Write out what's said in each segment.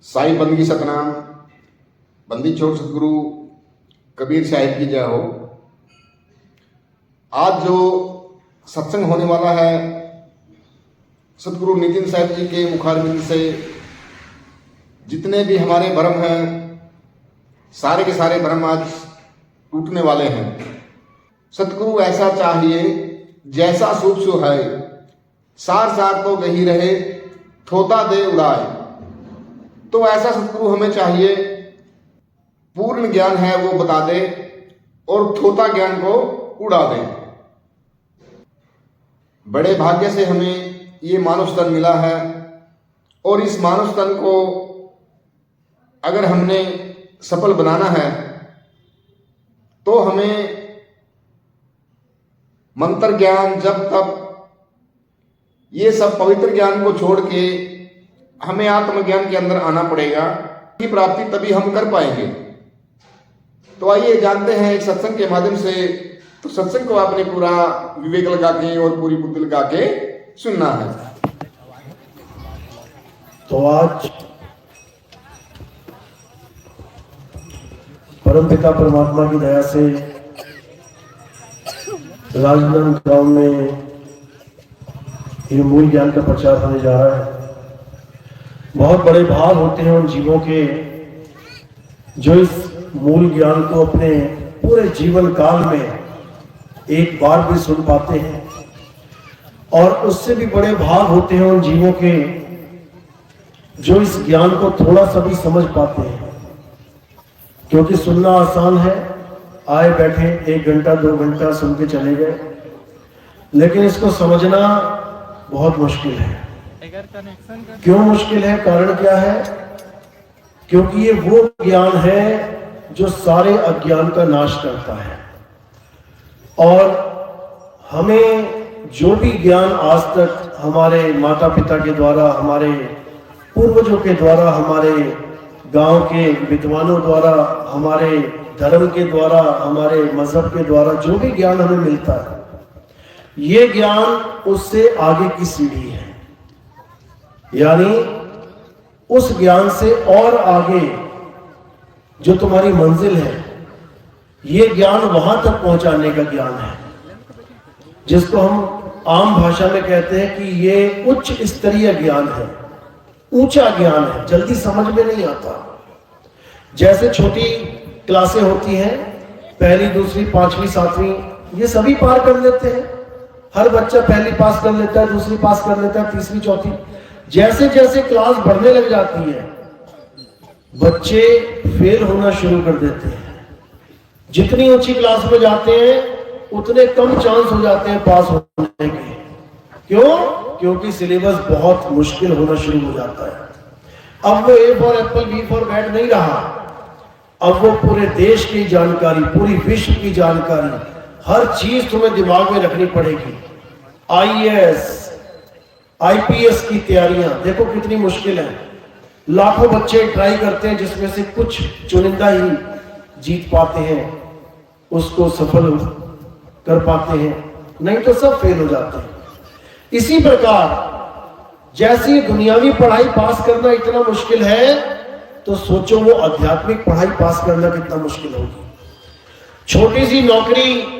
साई बंदगी सतनाम, बंदी छोड़ सतगुरु कबीर साहिब की जय हो। आज जो सत्संग होने वाला है सतगुरु नितिन साहिब जी के मुखारबिंद से जितने भी हमारे भ्रम हैं, सारे के सारे भ्रम आज टूटने वाले हैं। सतगुरु ऐसा चाहिए जैसा सूप सुहाए, सार सार तो गही रहे, थोता दे उड़ाए। तो ऐसा सतगुरु हमें चाहिए, पूर्ण ज्ञान है वो बता दे और थोता ज्ञान को उड़ा दे। बड़े भाग्य से हमें ये मानव तन मिला है और इस मानव तन को अगर हमने सफल बनाना है तो हमें मंत्र ज्ञान, जब तब, ये सब पवित्र ज्ञान को छोड़ के हमें आत्मज्ञान के अंदर आना पड़ेगा। की प्राप्ति तभी हम कर पाएंगे। तो आइए जानते हैं एक सत्संग के माध्यम से। तो सत्संग को आपने पूरा विवेक लगा के और पूरी बुद्धि लगा के सुनना है। तो आज परमपिता परमात्मा की दया से राजनांदगांव गांव में ये मूल ज्ञान का प्रचार होने जा रहा है। बहुत बड़े भाव होते हैं उन जीवों के जो इस मूल ज्ञान को अपने पूरे जीवन काल में एक बार भी सुन पाते हैं, और उससे भी बड़े भाव होते हैं उन जीवों के जो इस ज्ञान को थोड़ा सा भी समझ पाते हैं। क्योंकि सुनना आसान है, आए बैठे 1 घंटा 2 घंटा सुन के चले गए, लेकिन इसको समझना बहुत मुश्किल है। क्यों मुश्किल है? कारण क्या है? क्योंकि ये वो ज्ञान है जो सारे अज्ञान का नाश करता है। और हमें जो भी ज्ञान आज तक हमारे माता पिता के द्वारा, हमारे पूर्वजों के द्वारा, हमारे गांव के विद्वानों द्वारा, हमारे धर्म के द्वारा, हमारे मजहब के द्वारा जो भी ज्ञान हमें मिलता है, ये ज्ञान उससे आगे की सीढ़ी है। यानी उस ज्ञान से और आगे जो तुम्हारी मंजिल है, ये ज्ञान वहां तक पहुंचाने का ज्ञान है, जिसको हम आम भाषा में कहते हैं कि ये उच्च स्तरीय ज्ञान है, ऊंचा ज्ञान है, जल्दी समझ में नहीं आता। जैसे छोटी क्लासें होती हैं, 1ली, 2री, 5वीं, 7वीं, ये सभी पार कर लेते हैं। हर बच्चा 1ली पास कर लेता है, 2री पास कर लेता है, 3री, 4थी। जैसे जैसे क्लास बढ़ने लग जाती है, बच्चे फेल होना शुरू कर देते हैं। जितनी ऊंची क्लास में जाते हैं उतने कम चांस हो जाते हैं पास होने के। क्यों? क्योंकि सिलेबस बहुत मुश्किल होना शुरू हो जाता है। अब वो A for Apple, B for bat नहीं रहा। अब वो पूरे देश की जानकारी, पूरी विश्व की जानकारी, हर चीज तुम्हें दिमाग में रखनी पड़ेगी। IAS, IPS की तैयारियां देखो कितनी मुश्किल है। लाखों बच्चे ट्राई करते हैं, जिसमें से कुछ चुनिंदा ही जीत पाते हैं, उसको सफल कर पाते हैं, नहीं तो सब फेल हो जाते हैं। इसी प्रकार जैसी दुनियावी पढ़ाई पास करना इतना मुश्किल है, तो सोचो वो आध्यात्मिक पढ़ाई पास करना कितना मुश्किल होगी। छोटी सी नौकरी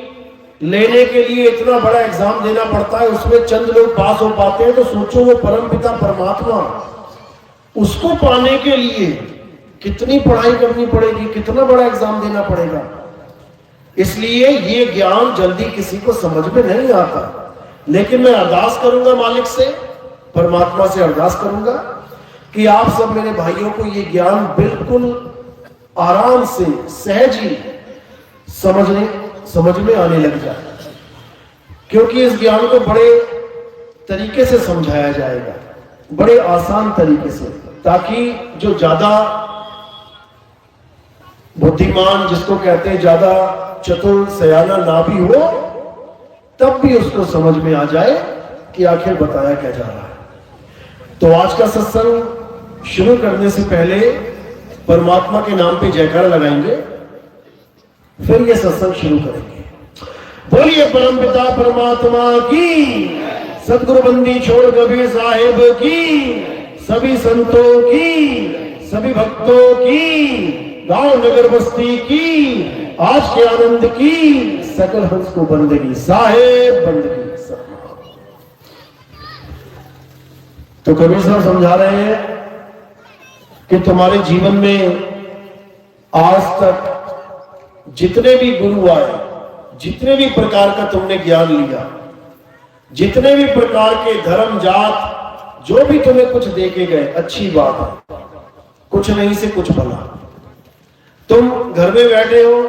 लेने के लिए इतना बड़ा एग्जाम देना पड़ता है, उसमें चंद लोग पास हो पाते हैं, तो सोचो वो परमपिता परमात्मा, उसको पाने के लिए कितनी पढ़ाई करनी पड़ेगी, कितना बड़ा एग्जाम देना पड़ेगा। इसलिए ये ज्ञान जल्दी किसी को समझ में नहीं आता। लेकिन मैं अरदास करूंगा मालिक से, परमात्मा से अरदास करूंगा कि आप सब मेरे भाइयों को ये ज्ञान बिल्कुल आराम से, सहज ही समझ में आने लग जाए। क्योंकि इस ज्ञान को बड़े तरीके से समझाया जाएगा, बड़े आसान तरीके से, ताकि जो ज्यादा बुद्धिमान, जिसको कहते हैं ज्यादा चतुर सयाना ना भी हो, तब भी उसको समझ में आ जाए कि आखिर बताया क्या जा रहा है। तो आज का सत्संग शुरू करने से पहले परमात्मा के नाम पे जयकारा लगाएंगे, फिर ये सत्संग शुरू करेंगे। बोलिए परमपिता परमात्मा की, सतगुरु बंदी छोड़ कबीर साहिब की, सभी संतों की, सभी भक्तों की, गांव नगर बस्ती की, आज के आनंद की, सकल हंस को बंदगी, साहेब बंदगी। तो कबीर साहब समझा रहे हैं कि तुम्हारे जीवन में आज तक जितने भी गुरु आए, जितने भी प्रकार का तुमने ज्ञान लिया, जितने भी प्रकार के धर्म जात जो भी तुम्हें कुछ देके गए, अच्छी बात है, कुछ नहीं से कुछ भला। तुम घर में बैठे हो,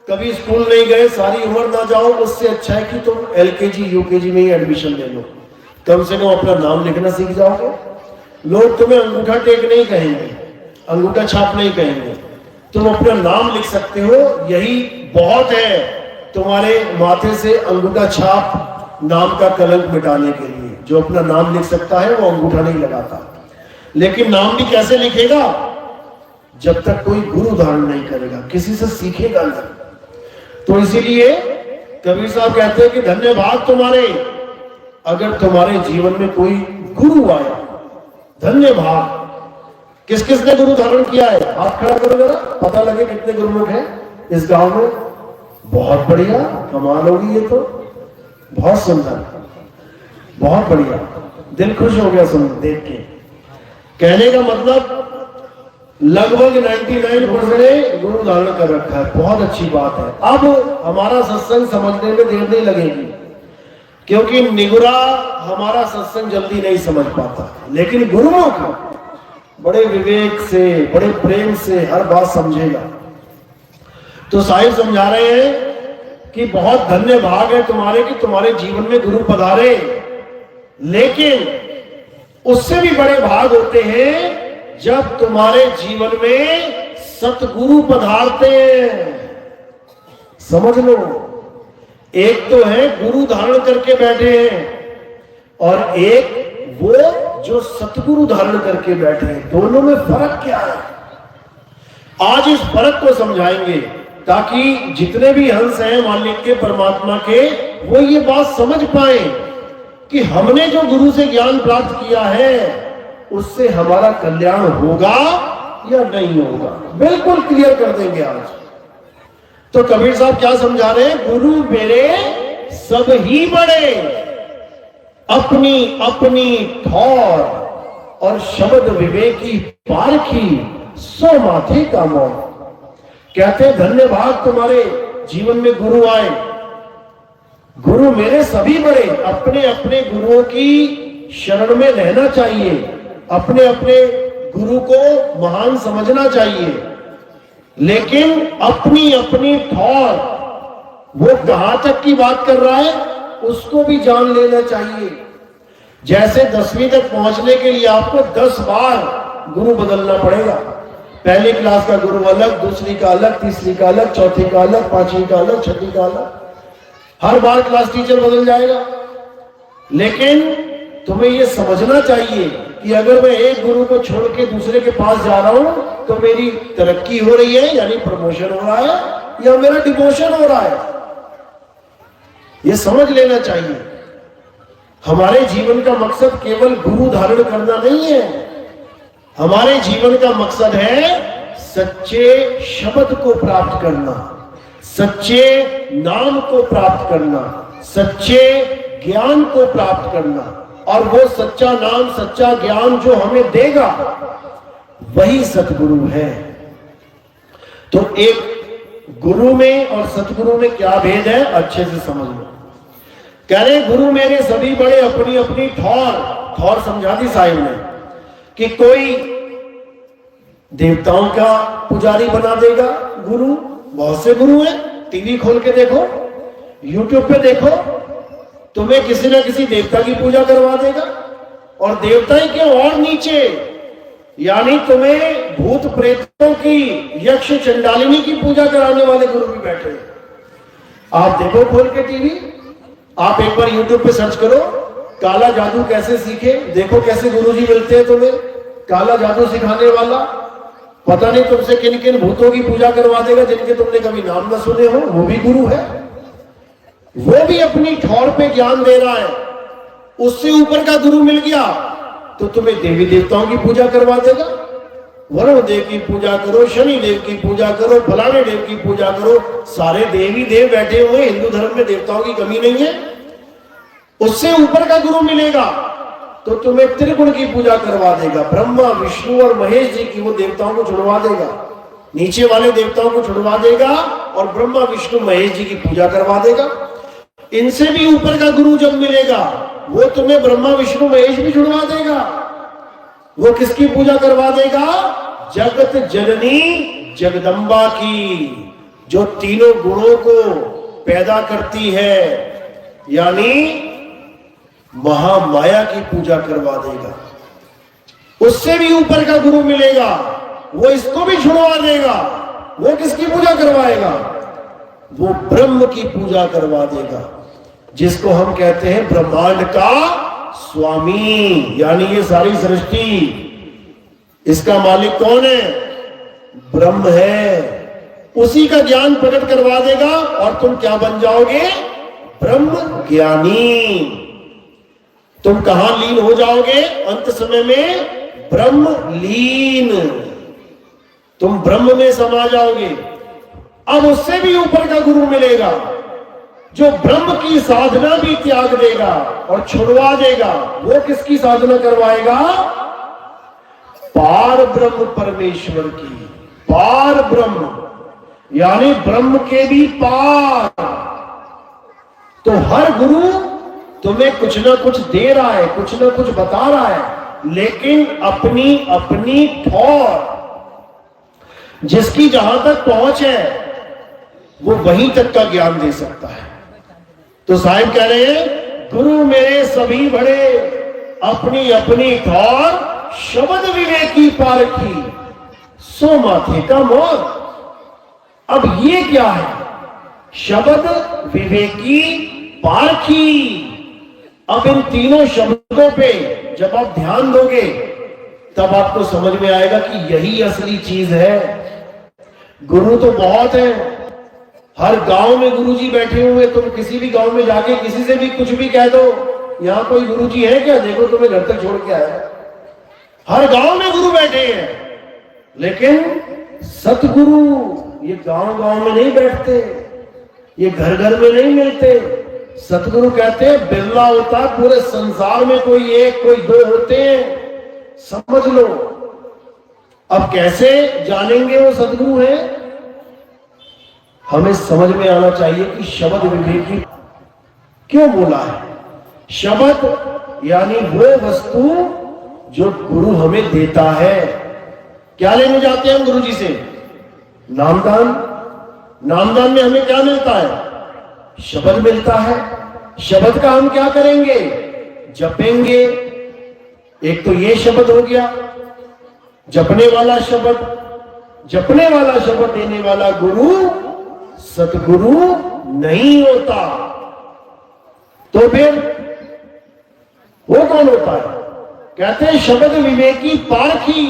कभी स्कूल नहीं गए, सारी उम्र ना जाओ, उससे अच्छा है कि तुम एलकेजी यूकेजी में ही एडमिशन ले लो, कम से कम अपना नाम लिखना सीख जाओगे। लोग तुम्हें अंगूठा टेक नहीं कहेंगे, अंगूठा छाप नहीं कहेंगे, तुम अपना नाम लिख सकते हो, यही बहुत है तुम्हारे माथे से अंगूठा छाप नाम का कलंक मिटाने के लिए। जो अपना नाम लिख सकता है वो अंगूठा नहीं लगाता। लेकिन नाम भी कैसे लिखेगा? जब तक कोई गुरु धारण नहीं करेगा, किसी से सीखेगा नहीं। तो इसीलिए कबीर साहब कहते हैं कि धन्यवाद तुम्हारे, अगर तुम्हारे जीवन में कोई गुरु आया, धन्यवाद। किस किस ने गुरु धारण किया है? हाथ खड़ा करो जरा, पता लगे कितने गुरुमुख हैं इस गांव में। बहुत बढ़िया, कमाल होगी ये तो, बहुत सुंदर, बहुत बढ़िया, दिल खुश हो गया सुन देख के। कहने का मतलब लगभग 99% ने गुरु धारण कर रखा है, बहुत अच्छी बात है। अब हमारा सत्संग समझने में देर नहीं लगेगी, क्योंकि निगुरा हमारा सत्संग जल्दी नहीं समझ पाता, लेकिन गुरुमुख बड़े विवेक से, बड़े प्रेम से हर बात समझेगा। तो साहिब समझा रहे हैं कि बहुत धन्य भाग है तुम्हारे कि तुम्हारे जीवन में गुरु पधारे, लेकिन उससे भी बड़े भाग होते हैं जब तुम्हारे जीवन में सतगुरु पधारते हैं। समझ लो, एक तो है गुरु धारण करके बैठे हैं और एक वो जो सतगुरु धारण करके बैठे हैं। दोनों में फर्क क्या है? आज इस फर्क को समझाएंगे ताकि जितने भी हंस हैं मालिक के, परमात्मा के, वो ये बात समझ पाए कि हमने जो गुरु से ज्ञान प्राप्त किया है उससे हमारा कल्याण होगा या नहीं होगा। बिल्कुल क्लियर कर देंगे आज। तो कबीर साहब क्या समझा रहे हैं? गुरु मेरे सब ही बड़े, अपनी अपनी ठौर और शब्द विवेकी पारखी, सो माथे का मौन। कहते हैं धन्यवाद तुम्हारे जीवन में गुरु आए। गुरु मेरे सभी बड़े, अपने अपने गुरुओं की शरण में रहना चाहिए, अपने अपने गुरु को महान समझना चाहिए, लेकिन अपनी अपनी ठौर, वो कहां तक की बात कर रहा है उसको भी जान लेना चाहिए। जैसे 10वीं तक पहुंचने के लिए आपको 10 बार गुरु बदलना पड़ेगा। पहली क्लास का गुरु अलग, दूसरी का अलग, तीसरी का अलग, चौथी का अलग, पांचवी का अलग, छठी का अलग, हर बार क्लास टीचर बदल जाएगा। लेकिन तुम्हें यह समझना चाहिए कि अगर मैं एक गुरु को छोड़ के दूसरे के पास जा रहा हूं तो मेरी तरक्की हो रही है, यानी प्रमोशन हो रहा है, या मेरा डिमोशन हो रहा है। यह समझ लेना चाहिए। हमारे जीवन का मकसद केवल गुरु धारण करना नहीं है, हमारे जीवन का मकसद है सच्चे शब्द को प्राप्त करना, सच्चे नाम को प्राप्त करना, सच्चे ज्ञान को प्राप्त करना। और वो सच्चा नाम, सच्चा ज्ञान जो हमें देगा वही सतगुरु है। तो एक गुरु में और सतगुरु में क्या भेद है, अच्छे से समझ लो। कह रहे गुरु मेरे सभी बड़े, अपनी अपनी ठौर समझा दी साहिब ने कि कोई देवताओं का पुजारी बना देगा गुरु। बहुत से गुरु हैं, टीवी खोल के देखो, यूट्यूब पे देखो, तुम्हें किसी ना किसी देवता की पूजा करवा देगा। और देवता ही क्यों, और नीचे, यानी तुम्हें भूत प्रेतों की, यक्ष चंडालिनी की पूजा कराने वाले गुरु भी बैठे हैं। आप देखो खोल के टीवी, आप एक बार यूट्यूब पे सर्च करो काला जादू कैसे सीखे, देखो कैसे गुरुजी मिलते हैं तुम्हें। काला जादू सिखाने वाला पता नहीं तुमसे किन किन भूतों की पूजा करवा देगा जिनके तुमने कभी नाम ना सुने हो, वो भी गुरु है। वो भी अपनी ठौर पे ज्ञान दे रहा है। उससे ऊपर का गुरु मिल गया तो तुम्हें देवी देवताओं की पूजा करवा देगा, वरुण देव की पूजा करो, शनि देव की पूजा करो, फलाने देव की पूजा करो। सारे देवी देव बैठे हुए। हिंदू धर्म में देवताओं की कमी नहीं है। उससे ऊपर का गुरु मिलेगा तो तुम्हें त्रिगुण की पूजा करवा देगा। ब्रह्मा विष्णु और महेश जी की वो देवताओं को छुड़वा देगा, नीचे वाले देवताओं को छुड़वा देगा और ब्रह्मा विष्णु महेश जी की पूजा करवा देगा। इनसे भी ऊपर का गुरु जब मिलेगा वो तुम्हें ब्रह्मा विष्णु महेश भी छुड़वा देगा। वो किसकी पूजा करवा देगा? जगत जननी जगदम्बा की, जो तीनों गुणों को पैदा करती है, यानी महामाया की पूजा करवा देगा। उससे भी ऊपर का गुरु मिलेगा, वो इसको भी छुड़वा देगा। वो किसकी पूजा करवाएगा? वो ब्रह्म की पूजा करवा देगा, जिसको हम कहते हैं ब्रह्मांड का स्वामी, यानी ये सारी सृष्टि, इसका मालिक कौन है? ब्रह्म है। उसी का ज्ञान प्रकट करवा देगा और तुम क्या बन जाओगे? ब्रह्म ज्ञानी। तुम कहां लीन हो जाओगे अंत समय में? ब्रह्म लीन। तुम ब्रह्म में समा जाओगे। अब उससे भी ऊपर का गुरु मिलेगा, जो ब्रह्म की साधना भी त्याग देगा और छुड़वा देगा। वो किसकी साधना करवाएगा? पार ब्रह्म परमेश्वर की। पार ब्रह्म यानी ब्रह्म के भी पार। तो हर गुरु तुम्हें कुछ ना कुछ दे रहा है, कुछ ना कुछ बता रहा है, लेकिन अपनी अपनी ठौर, जिसकी जहां तक पहुंच है वो वहीं तक का ज्ञान दे सकता है। तो साहिब कह रहे हैं, गुरु मेरे सभी बड़े, अपनी अपनी ठौर शब्द विवेकी पारखी, सो माथे का मोर। अब ये क्या है? शब्द विवेकी पारखी। अब इन तीनों शब्दों पे जब आप ध्यान दोगे तब आपको समझ में आएगा कि यही असली चीज है। गुरु तो बहुत है, हर गांव में गुरुजी बैठे हुए। तुम किसी भी गांव में जाके किसी से भी कुछ भी कह दो, यहां कोई गुरुजी है क्या, देखो तुम्हें घर तक छोड़ के आया। हर गांव में गुरु बैठे हैं, लेकिन सतगुरु ये गांव गांव में नहीं बैठते, ये घर घर में नहीं मिलते। सतगुरु कहते हैं बिरला होता है पूरे संसार में, कोई एक कोई दो होते हैं, समझ लो। अब कैसे जानेंगे वो सतगुरु है? हमें समझ में आना चाहिए कि शब्द विवेकी क्यों बोला है। शब्द यानी वो वस्तु जो गुरु हमें देता है। क्या लेने जाते हैं हम गुरु जी से? नामदान। नामदान में हमें क्या मिलता है? शब्द मिलता है। शब्द का हम क्या करेंगे? जपेंगे। एक तो ये शब्द हो गया, जपने वाला शब्द। जपने वाला शब्द देने वाला गुरु सतगुरु नहीं होता। तो फिर वो कौन होता है? कहते हैं शब्द विवेकी पारखी,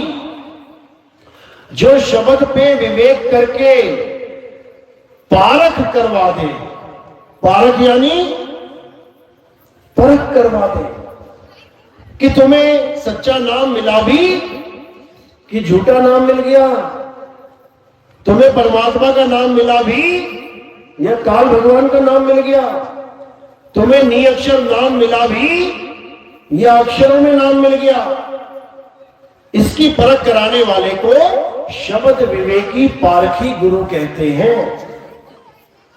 जो शब्द पे विवेक करके पारख करवा दे। पारख यानी परख करवा दे कि तुम्हें सच्चा नाम मिला भी कि झूठा नाम मिल गया, तुम्हें परमात्मा का नाम मिला भी या काल भगवान का नाम मिल गया, तुम्हें निअक्षर नाम मिला भी या अक्षरों में नाम मिल गया। इसकी परख कराने वाले को शब्द विवेकी पारखी गुरु कहते हैं।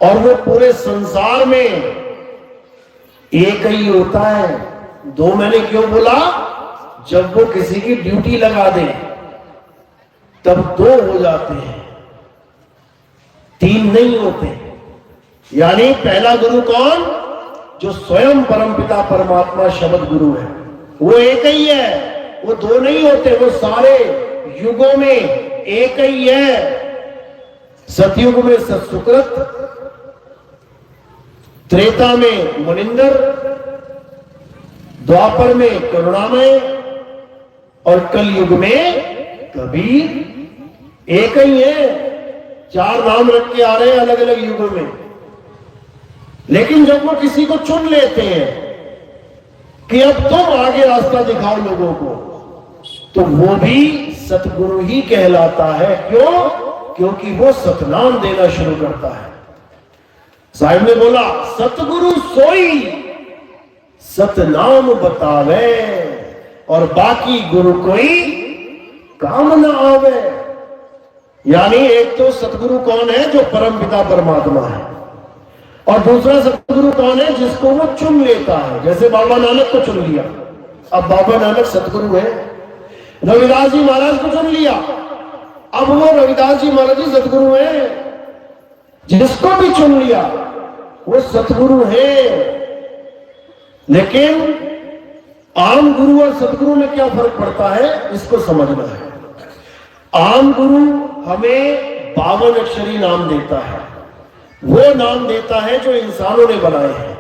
और वो पूरे संसार में एक ही होता है। दो मैंने क्यों बोला? जब वो किसी की ड्यूटी लगा दे तब दो हो जाते हैं, तीन नहीं होते। यानी पहला गुरु कौन? जो स्वयं परमपिता परमात्मा शब्द गुरु है, वो एक ही है, वो दो नहीं होते। वो सारे युगों में एक ही है। सतयुग में सत्सुकृत, त्रेता में मुनिंदर, द्वापर में करुणामय और कलयुग में कबीर। एक ही है। चार नाम रख के आ रहे हैं अलग अलग युगों में। लेकिन जब वो किसी को चुन लेते हैं कि अब तुम आगे रास्ता दिखाओ लोगों को, तो वो भी सतगुरु ही कहलाता है। क्यों? क्योंकि वो सतनाम देना शुरू करता है। साहिब ने बोला सतगुरु सोई सतनाम बतावे और बाकी गुरु कोई काम न आवे। यानी एक तो सतगुरु कौन है? जो परम पिता परमात्मा है। और दूसरा सतगुरु कौन है? जिसको वो चुन लेता है। जैसे बाबा नानक को चुन लिया, अब बाबा नानक सतगुरु है। रविदास जी महाराज को चुन लिया, अब वो रविदास जी महाराज जी सतगुरु है। जिसको भी चुन लिया वो सतगुरु है। लेकिन आम गुरु और सतगुरु में क्या फर्क पड़ता है, इसको समझना है। आम गुरु हमें 52 अक्षरी नाम देता है। वो नाम देता है जो इंसानों ने बनाए हैं,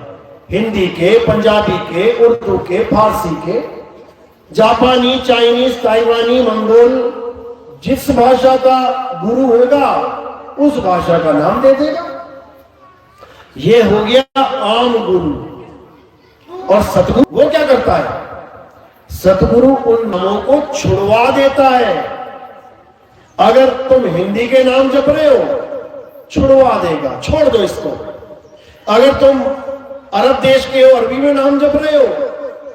हिंदी के, पंजाबी के, उर्दू के, फारसी के, जापानी, चाइनीज, ताइवानी, मंगोल, जिस भाषा का गुरु होगा उस भाषा का नाम दे देगा। ये हो गया आम गुरु। और सतगुरु वो क्या करता है? सतगुरु उन नामों को छुड़वा देता है। अगर तुम हिंदी के नाम जप रहे हो, छुड़वा देगा, छोड़ दो इसको। अगर तुम अरब देश के हो, अरबी में नाम जप रहे हो,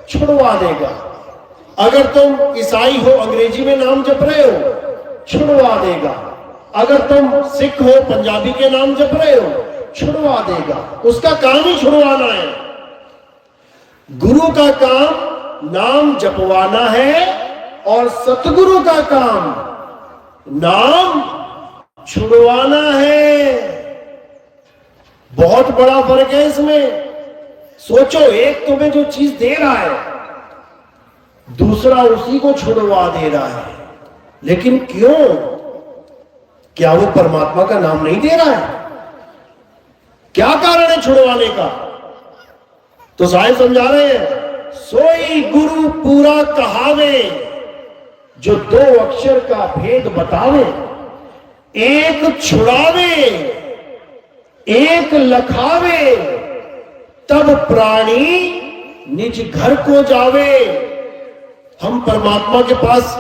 छुड़वा देगा। अगर तुम ईसाई हो, अंग्रेजी में नाम जप रहे हो, छुड़वा देगा। अगर तुम सिख हो, पंजाबी के नाम जप रहे हो, छुड़वा देगा। उसका काम ही छुड़वाना है। गुरु का काम नाम जपवाना है और सतगुरु का काम नाम छुड़वाना है। बहुत बड़ा फर्क है इसमें। सोचो, एक तुम्हें जो चीज दे रहा है, दूसरा उसी को छुड़वा दे रहा है। लेकिन क्यों? क्या वो परमात्मा का नाम नहीं दे रहा है? क्या कारण है छुड़वाने का? तो साहिब समझा रहे हैं, सोई गुरु पूरा कहावे जो 2 अक्षर का भेद बतावे, एक छुड़ावे एक लखावे, तब प्राणी निज घर को जावे। हम परमात्मा के पास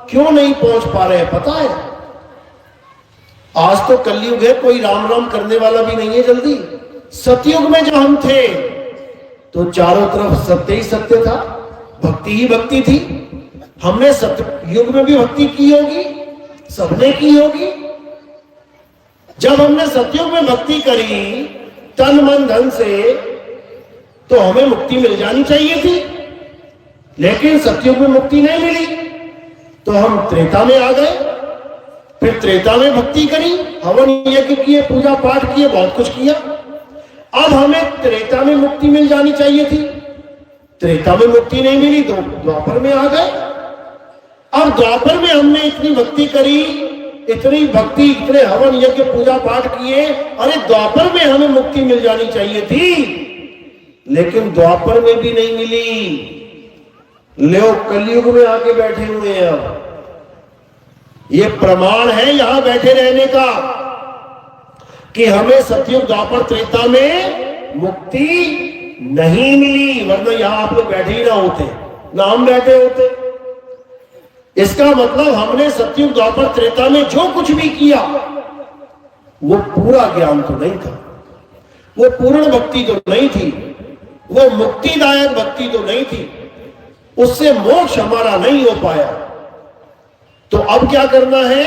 क्यों नहीं पहुंच पा रहे हैं पता है? आज तो कलयुग है, कोई राम राम करने वाला भी नहीं है जल्दी। सतयुग में जो हम थे तो चारों तरफ सत्य ही सत्य था, भक्ति ही भक्ति थी। हमने सतयुग में भी भक्ति की होगी, सबने की होगी। जब हमने सतयुग में भक्ति करी तन मन धन से, तो हमें मुक्ति मिल जानी चाहिए थी। लेकिन सतयुग में मुक्ति नहीं मिली, तो हम त्रेता में आ गए। फिर त्रेता में भक्ति करी, हवन यज्ञ किए, पूजा पाठ किए, बहुत कुछ किया। अब हमें त्रेता में मुक्ति मिल जानी चाहिए थी, त्रेता में मुक्ति नहीं मिली तो द्वापर में आ गए। अब द्वापर में हमने इतनी भक्ति करी, इतनी भक्ति, इतने हवन यज्ञ पूजा पाठ किए, अरे द्वापर में हमें मुक्ति मिल जानी चाहिए थी, लेकिन द्वापर में भी नहीं मिली। लोग कलयुग में आके बैठे हुए हैं। अब ये प्रमाण है यहां बैठे रहने का कि हमें सतयुग द्वापर त्रेता में मुक्ति नहीं मिली, वरना यहां आप लोग बैठे ही ना होते, ना हम बैठे होते। इसका मतलब हमने सतयुग द्वापर त्रेता में जो कुछ भी किया वो पूरा ज्ञान तो नहीं था, वो पूर्ण भक्ति तो नहीं थी, वो मुक्तिदायक भक्ति तो नहीं थी, उससे मोक्ष हमारा नहीं हो पाया। तो अब क्या करना है?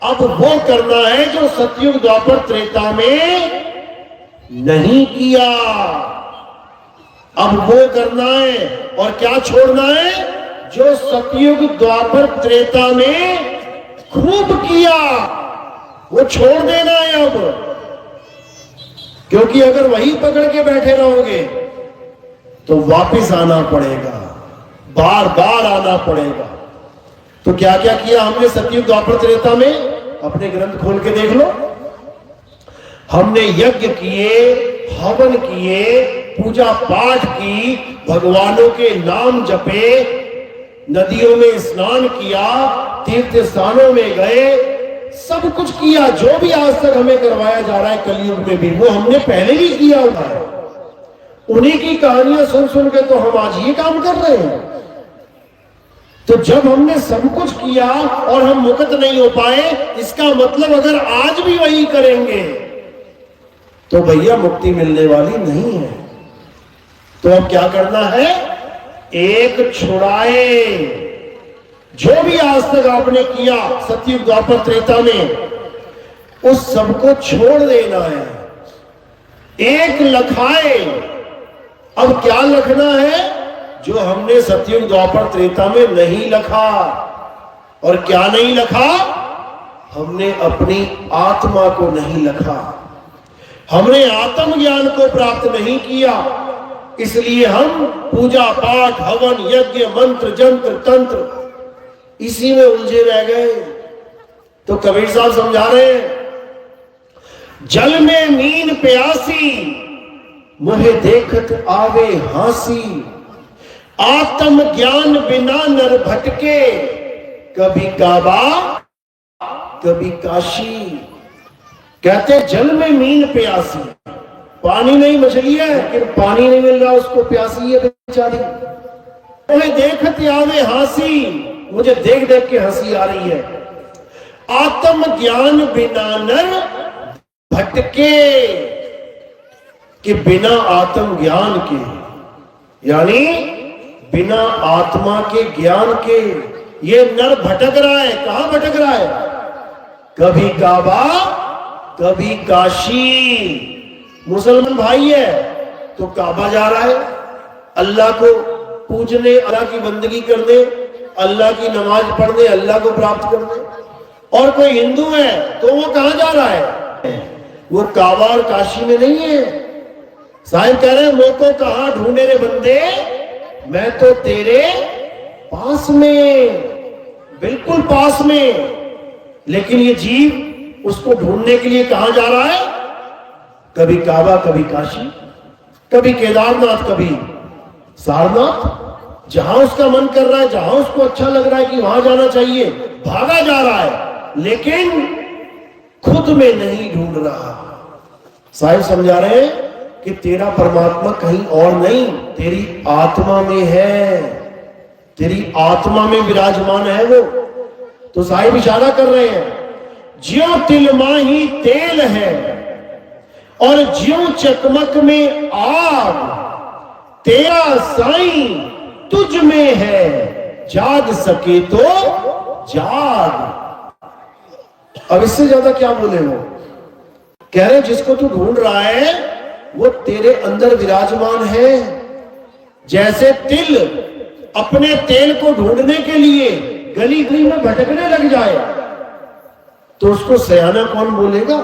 अब वो करना है जो सतयुग द्वापर त्रेता में नहीं किया। अब वो करना है। और क्या छोड़ना है? जो सतयुग द्वापर त्रेता में खूब किया वो छोड़ देना है अब। क्योंकि अगर वही पकड़ के बैठे रहोगे तो वापस आना पड़ेगा, बार बार आना पड़ेगा। तो क्या क्या किया हमने सतयुग द्वापर त्रेता में? अपने ग्रंथ खोल के देख लो। हमने यज्ञ किए, हवन किए, पूजा पाठ की, भगवानों के नाम जपे, नदियों में स्नान किया, तीर्थ स्थानों में गए, सब कुछ किया। जो भी आज तक हमें करवाया जा रहा है कलयुग में भी, वो हमने पहले भी किया हुआ है। उन्हीं की कहानियां सुन सुन के तो हम आज ये काम कर रहे हैं। तो जब हमने सब कुछ किया और हम मुक्त नहीं हो पाए, इसका मतलब अगर आज भी वही करेंगे तो भैया मुक्ति मिलने वाली नहीं है। तो अब क्या करना है? एक छुड़ाए। जो भी आज तक आपने किया सतयुग द्वापर त्रेता में, उस सबको छोड़ देना है। एक लखाए। अब क्या लखना है? जो हमने सतयुग द्वापर त्रेता में नहीं लखा। और क्या नहीं लखा? हमने अपनी आत्मा को नहीं लखा, हमने आत्म ज्ञान को प्राप्त नहीं किया। इसलिए हम पूजा पाठ, हवन, यज्ञ, मंत्र, जंत्र, तंत्र इसी में उलझे रह गए। तो कबीर साहब समझा रहे हैं, जल में मीन प्यासी, मुहे देखत आवे हासी। आत्म ज्ञान बिना नर भटके, कभी काबा कभी काशी। कहते जल में मीन प्यासी, पानी नहीं मछली है, लेकिन पानी नहीं मिल रहा उसको, प्यासी है बेचारी। मुझे देखते आवे हंसी, मुझे देख देख के हंसी आ रही है। आत्म ज्ञान बिना नर भटके, कि बिना आत्म ज्ञान के, यानी बिना आत्मा के ज्ञान के ये नर भटक रहा है। कहां भटक रहा है? कभी काबा कभी काशी। मुसलमान भाई है तो काबा जा रहा है, अल्लाह को पूजने, अल्लाह की बंदगी करने, अल्लाह की नमाज पढ़ने, अल्लाह को प्राप्त करने। और कोई हिंदू है तो वो कहां जा रहा है? वो काबा और काशी में नहीं है। साहिब कह रहे हैं, मोको कहां ढूंढे रे बंदे, मैं तो तेरे पास में, बिल्कुल पास में। लेकिन ये जीव उसको ढूंढने के लिए कहां जा रहा है? कभी काबा कभी काशी, कभी केदारनाथ कभी सारनाथ। जहां उसका मन कर रहा है, जहां उसको अच्छा लग रहा है कि वहां जाना चाहिए, भागा जा रहा है, लेकिन खुद में नहीं ढूंढ रहा। साहिब समझा रहे हैं कि तेरा परमात्मा कहीं और नहीं, तेरी आत्मा में है, तेरी आत्मा में विराजमान है वो। तो साहिब इशारा कर रहे हैं, ज्यों तिल माही तेल है और ज्यों चकमक में आग, तेरा साईं तुझ में है, जाग सके तो जाग। अब इससे ज्यादा क्या बोले वो? कह रहे जिसको तू ढूंढ रहा है वो तेरे अंदर विराजमान है। जैसे तिल अपने तेल को ढूंढने के लिए गली गली में भटकने लग जाए तो उसको सयाना कौन बोलेगा?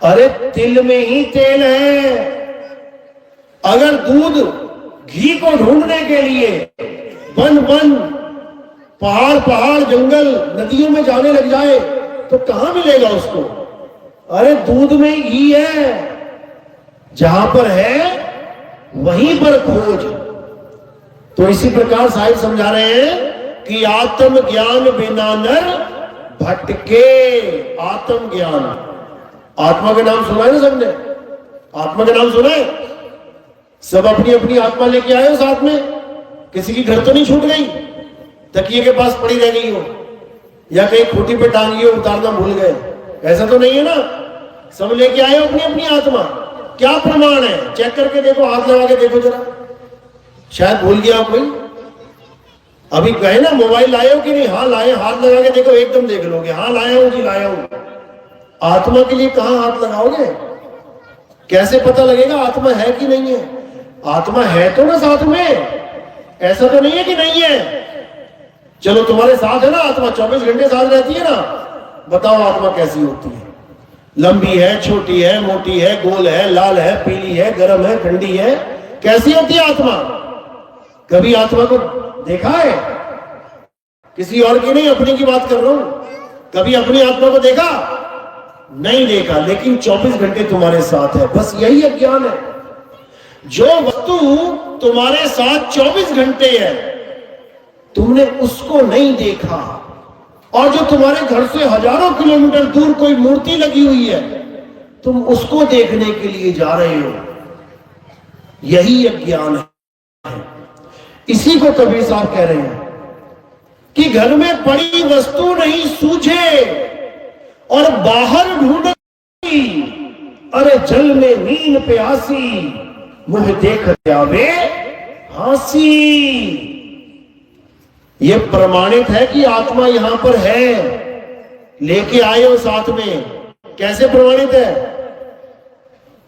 अरे तिल में ही तेल है। अगर दूध घी को ढूंढने के लिए वन वन, पहाड़ पहाड़, जंगल, नदियों में जाने लग जाए तो कहां मिलेगा उसको? अरे दूध में ही घी है, जहां पर है वहीं पर खोज। तो इसी प्रकार साहिब समझा रहे हैं कि आत्म ज्ञान बिना नर भटके। आत्म ज्ञान, आत्मा का नाम सुना है ना सबने? आत्मा का नाम सुना है? सब अपनी अपनी आत्मा लेके आए हो साथ में? किसी की घर तो नहीं छूट गई, तकिए के पास पड़ी रह गई हो, या कहीं खूंटी पे टांगी हो, उतारना भूल गए? ऐसा तो नहीं है ना? सब लेके आए हो अपनी अपनी आत्मा। क्या प्रमाण है? चेक करके देखो, हाथ लगा के देखो जरा, शायद भूल गया कोई। अभी कहे ना मोबाइल लाए हो कि नहीं? हाँ लाए। हाथ लगा के देखो, एकदम देख लोगे, हाँ लाया हूं जी, लाया हूं। आत्मा के लिए कहां हाथ लगाओगे? कैसे पता लगेगा आत्मा है कि नहीं है? आत्मा है तो ना साथ में, ऐसा तो नहीं है कि नहीं है। चलो तुम्हारे साथ है ना आत्मा, 24 घंटे साथ रहती है ना। बताओ आत्मा कैसी होती है? लंबी है, छोटी है, मोटी है, गोल है, लाल है, पीली है, गर्म है, ठंडी है? कैसी होती है आत्मा? कभी आत्मा को देखा है? किसी और की नहीं, अपनी की बात कर रहा हूं। कभी अपनी आत्मा को देखा? नहीं देखा, लेकिन 24 घंटे तुम्हारे साथ है। बस यही अज्ञान है। जो वस्तु तुम्हारे साथ 24 घंटे है, तुमने उसको नहीं देखा। और जो तुम्हारे घर से हजारों किलोमीटर दूर कोई मूर्ति लगी हुई है, तुम उसको देखने के लिए जा रहे हो। यही अज्ञान है। इसी को कबीर साहब कह रहे हैं कि घर में पड़ी वस्तु नहीं सूझे और बाहर ढूंढी, अरे जल में नींद प्यासी मुझे देख जावे हंसी। ये प्रमाणित है कि आत्मा यहां पर है, लेके आए हो साथ में। कैसे प्रमाणित है?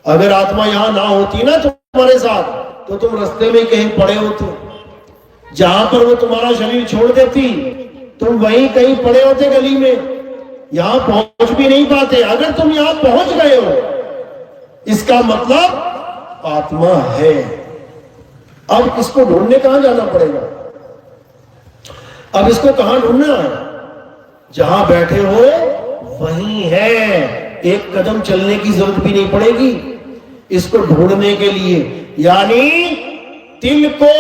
अगर आत्मा यहां ना होती ना तुम्हारे साथ, तो तुम रास्ते में कहीं पड़े होते। जहां पर वो तुम्हारा शरीर छोड़ देती, तुम वहीं कहीं पड़े होते गली में, यहां पहुंच भी नहीं पाते। अगर तुम यहां पहुंच गए हो, इसका मतलब आत्मा है। अब इसको ढूंढने कहां जाना पड़ेगा? अब इसको कहां ढूंढना है? जहां बैठे हो वहीं है। एक कदम चलने की जरूरत भी नहीं पड़ेगी इसको ढूंढने के लिए। यानी तिल को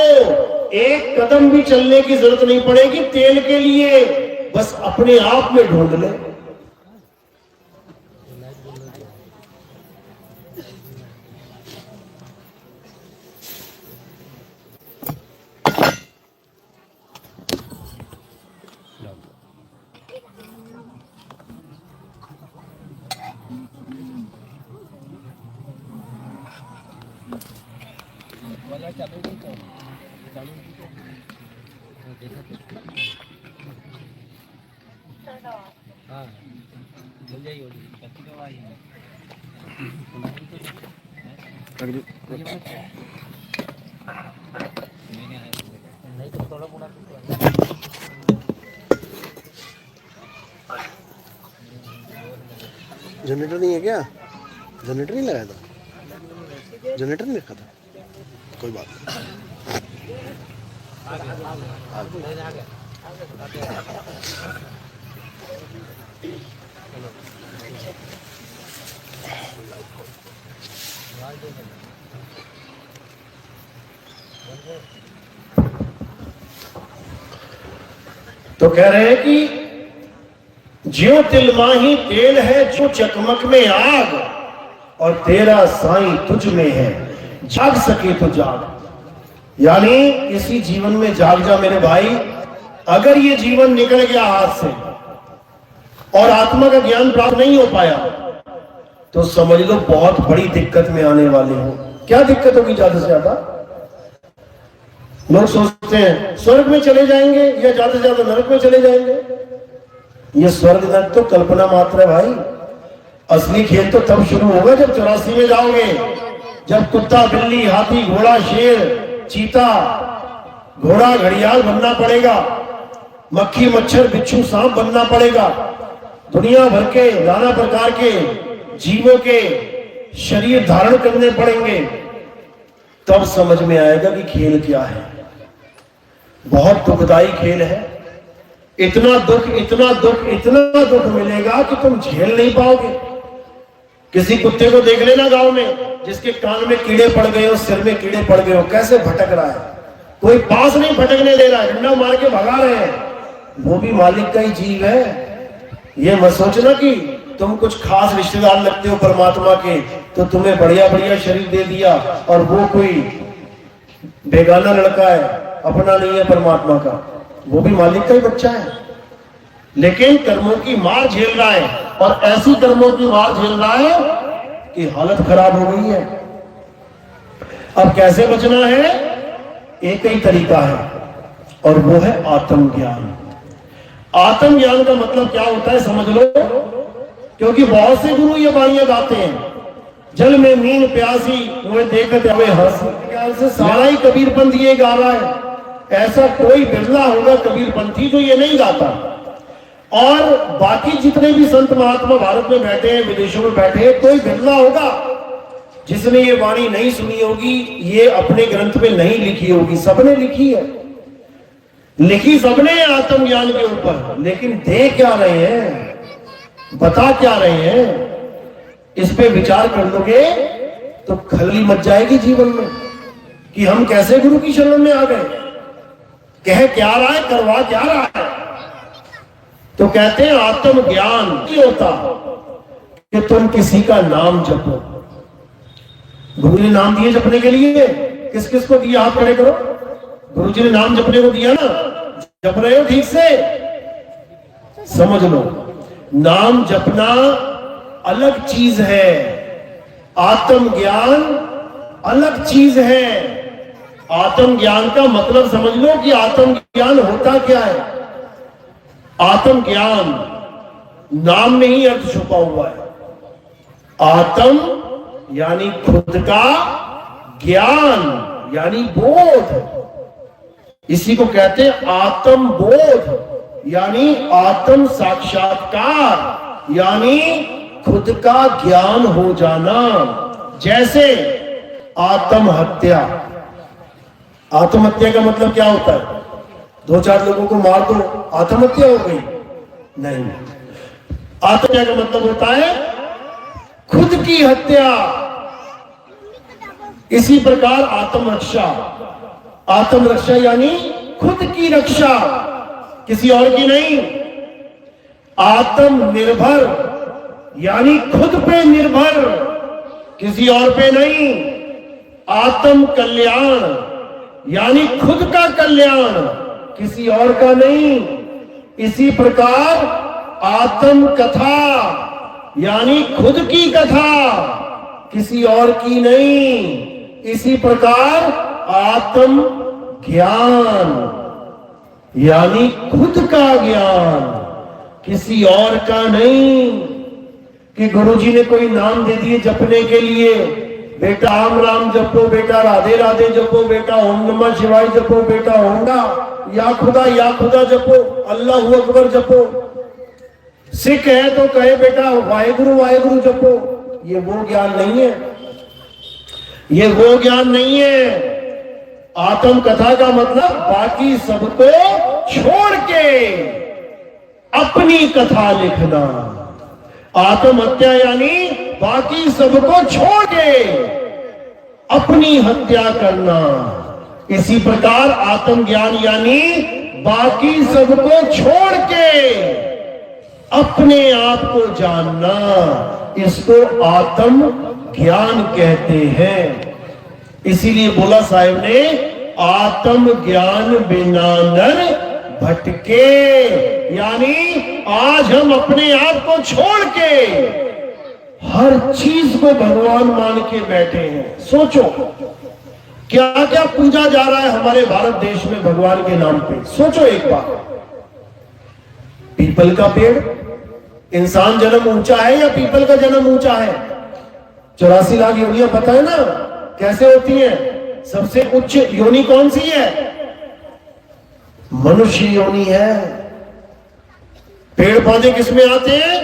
एक कदम भी चलने की जरूरत नहीं पड़ेगी तेल के लिए, बस अपने आप में ढूंढ ले। जनरेटर नहीं है क्या? जनरेटर नहीं लगाया था? जनरेटर नहीं रखा था? कोई बात नहीं। तो कह रहे हैं कि ज्यों तिल माही तेल है, जो चकमक में आग, और तेरा साईं तुझ में है, जाग सके तो जाग। यानी इसी जीवन में जाग जा मेरे भाई। अगर ये जीवन निकल गया हाथ से और आत्मा का ज्ञान प्राप्त नहीं हो पाया, तो समझ लो बहुत बड़ी दिक्कत में आने वाले हो। क्या दिक्कत होगी? ज्यादा से ज्यादा लोग सोचते हैं स्वर्ग में चले जाएंगे या ज्यादा से ज्यादा नरक में चले जाएंगे। ये स्वर्ग नरक तो कल्पना मात्र है भाई। असली खेल तो तब शुरू होगा जब 84 में जाओगे, जब कुत्ता बिल्ली हाथी घोड़ा शेर चीता घोड़ा घड़ियाल बनना पड़ेगा, मक्खी मच्छर बिच्छू सांप बनना पड़ेगा, दुनिया भर के नाना प्रकार के जीवों के शरीर धारण करने पड़ेंगे। तब समझ में आएगा कि खेल क्या है। बहुत दुखदाई खेल है। इतना दुख इतना दुख इतना दुख मिलेगा कि तुम झेल नहीं पाओगे। किसी कुत्ते को देख लेना गांव में, जिसके कान में कीड़े पड़ गए हो, सिर में कीड़े पड़ गए हो, कैसे भटक रहा है। कोई पास नहीं भटकने दे रहा है, डंडा मार के भगा रहे हैं। वो भी मालिक का ही जीव है। ये मत सोचना कि तुम कुछ खास रिश्तेदार लगते हो परमात्मा के, तो तुम्हें बढ़िया बढ़िया शरीर दे दिया और वो कोई बेगाना लड़का है, अपना नहीं है परमात्मा का। वो भी मालिक का ही बच्चा है, लेकिन कर्मों की मार झेल रहा है। और ऐसी कर्मों की मार झेल रहा है कि हालत खराब हो गई है। अब कैसे बचना है? एक ही तरीका है, और वो है आत्मज्ञान। आत्मज्ञान का मतलब क्या होता है समझ लो, क्योंकि बहुत से गुरु ये वाणियां गाते हैं, जल में मीन प्यासी मुझे देखते हमें हंस। से सारा ही कबीरपंथ ये गा रहा है। ऐसा कोई बिरला होगा कबीरपंथी जो ये नहीं गाता। और बाकी जितने भी संत महात्मा भारत में बैठे हैं, विदेशों में बैठे हैं, कोई बिरला होगा जिसने ये वाणी नहीं सुनी होगी, ये अपने ग्रंथ में नहीं लिखी होगी। सबने लिखी है, लिखी सबने आत्मज्ञान के ऊपर, लेकिन दे क्या रहे हैं, बता क्या रहे हैं, इस पे विचार कर लोगे तो खलनी मच जाएगी जीवन में कि हम कैसे गुरु की शरण में आ गए। कह क्या रहा है, करवा क्या रहा है। तो कहते हैं आत्मज्ञान नहीं होता कि तुम किसी का नाम जपो। गुरु ने नाम दिए जपने के लिए, किस किस को दिया? हाथ खड़े करो। गुरुजी ने नाम जपने को दिया ना, जप रहे हो ठीक से? समझ लो, नाम जपना अलग चीज है, आत्म ज्ञान अलग चीज है। आत्म ज्ञान का मतलब समझ लो कि आत्म ज्ञान होता क्या है। आत्म ज्ञान नाम में ही अर्थ छुपा हुआ है। आत्म यानी खुद का, ज्ञान यानी बोध, इसी को कहते हैं आत्म बोध, यानी आत्म साक्षात्कार, यानी खुद का ज्ञान हो जाना। जैसे आत्महत्या, आत्महत्या का मतलब क्या होता है? 2-4 लोगों को मार दो, आत्महत्या हो गई? नहीं, आत्महत्या का मतलब होता है खुद की हत्या। इसी प्रकार आत्मरक्षा, आत्मरक्षा यानी खुद की रक्षा, किसी और की नहीं। आत्मनिर्भर यानी खुद पे निर्भर, किसी और पे नहीं। आत्म कल्याण यानी खुद का कल्याण, किसी और का नहीं। इसी प्रकार आत्म कथा यानी खुद की कथा, किसी और की नहीं। इसी प्रकार आत्म ज्ञान यानी खुद का ज्ञान, किसी और का नहीं। कि गुरुजी ने कोई नाम दे दिए जपने के लिए, बेटा राम राम जपो, बेटा राधे राधे जपो, बेटा ओम नमः शिवाय जपो, बेटा होंडा या खुदा जपो, अल्लाह अकबर जपो। सिख है तो कहे बेटा वाहेगुरु वाहेगुरु जपो। ये वो ज्ञान नहीं है, ये वो ज्ञान नहीं है। आत्म कथा का मतलब बाकी सबको छोड़ के अपनी कथा लिखना। आत्महत्या यानी बाकी सबको छोड़ के अपनी हत्या करना। इसी प्रकार आत्म ज्ञान यानी बाकी सबको छोड़ के अपने आप को जानना, इसको आत्म ज्ञान कहते हैं। इसीलिए बोला साहिब ने, आत्म ज्ञान बिना नर भटके, यानी आज हम अपने आप को छोड़ के हर चीज को भगवान मान के बैठे हैं। सोचो क्या क्या पूजा जा रहा है हमारे भारत देश में भगवान के नाम पे। सोचो एक बार, पीपल का पेड़, इंसान जन्म ऊंचा है या पीपल का जन्म ऊंचा है? 84 लाख योनियां पता है ना कैसे होती हैं? सबसे उच्च योनि कौन सी है? मनुष्य योनि है। पेड़ पौधे किसमें आते हैं?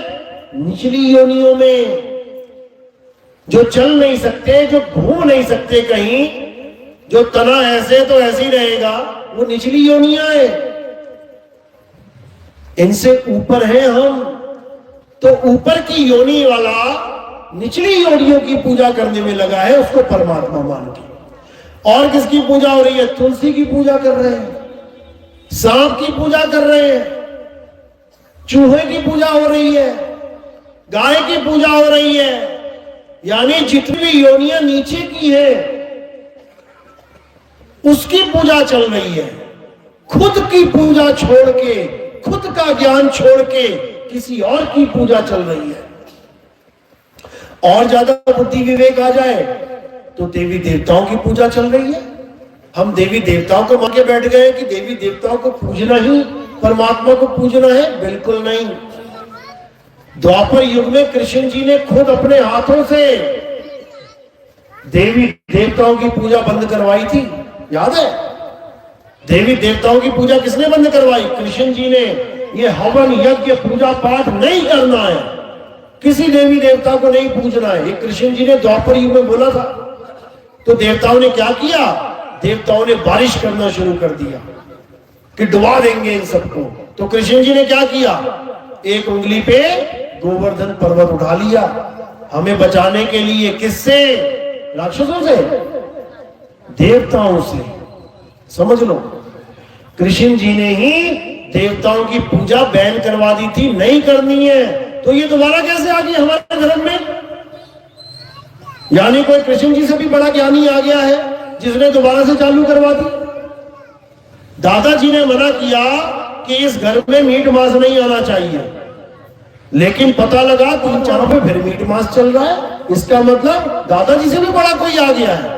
निचली योनियों में। जो चल नहीं सकते, जो घूम नहीं सकते कहीं, जो तना ऐसे तो ऐसे ही रहेगा, वो निचली योनियां है। इनसे ऊपर है हम। तो ऊपर की योनि वाला निचली योनियों की पूजा करने में लगा है, उसको परमात्मा मान के। और किसकी पूजा हो रही है? तुलसी की पूजा कर रहे हैं, सांप की पूजा कर रहे हैं, चूहे की पूजा हो रही है, गाय की पूजा हो रही है। यानी जितनी भी योनियां नीचे की है उसकी पूजा चल रही है। खुद की पूजा छोड़ के, खुद का ज्ञान छोड़ के किसी और की पूजा चल रही है। और ज्यादा बुद्धि विवेक आ जाए तो देवी देवताओं की पूजा चल रही है। हम देवी देवताओं को मान के बैठ गए कि देवी देवताओं को पूजना ही परमात्मा को पूजना है। बिल्कुल नहीं। द्वापर युग में कृष्ण जी ने खुद अपने हाथों से देवी देवताओं की पूजा बंद करवाई थी, याद है? देवी देवताओं की पूजा किसने बंद करवाई? कृष्ण जी ने। ये हवन यज्ञ पूजा पाठ नहीं करना है, किसी देवी देवता को नहीं पूजना है, ये कृष्ण जी ने द्वापर युग में बोला था। तो देवताओं ने क्या किया? देवताओं ने बारिश करना शुरू कर दिया कि डुबा देंगे इन सबको। तो कृष्ण जी ने क्या किया? एक उंगली पे गोवर्धन पर्वत उठा लिया, हमें बचाने के लिए। किससे? राक्षसों से? देवताओं से। समझ लो, कृष्ण जी ने ही देवताओं की पूजा बैन करवा दी थी, नहीं करनी है। तो ये दोबारा कैसे आ गई हमारे धर्म में? यानी कोई कृष्ण जी से भी बड़ा ज्ञानी आ गया है जिसने दोबारा से चालू करवा दी। दादाजी ने मना किया कि इस घर में मीट मांस नहीं आना चाहिए, लेकिन पता लगा 3-4 पे फिर मीट मांस चल रहा है। इसका मतलब दादाजी से भी बड़ा कोई आ गया है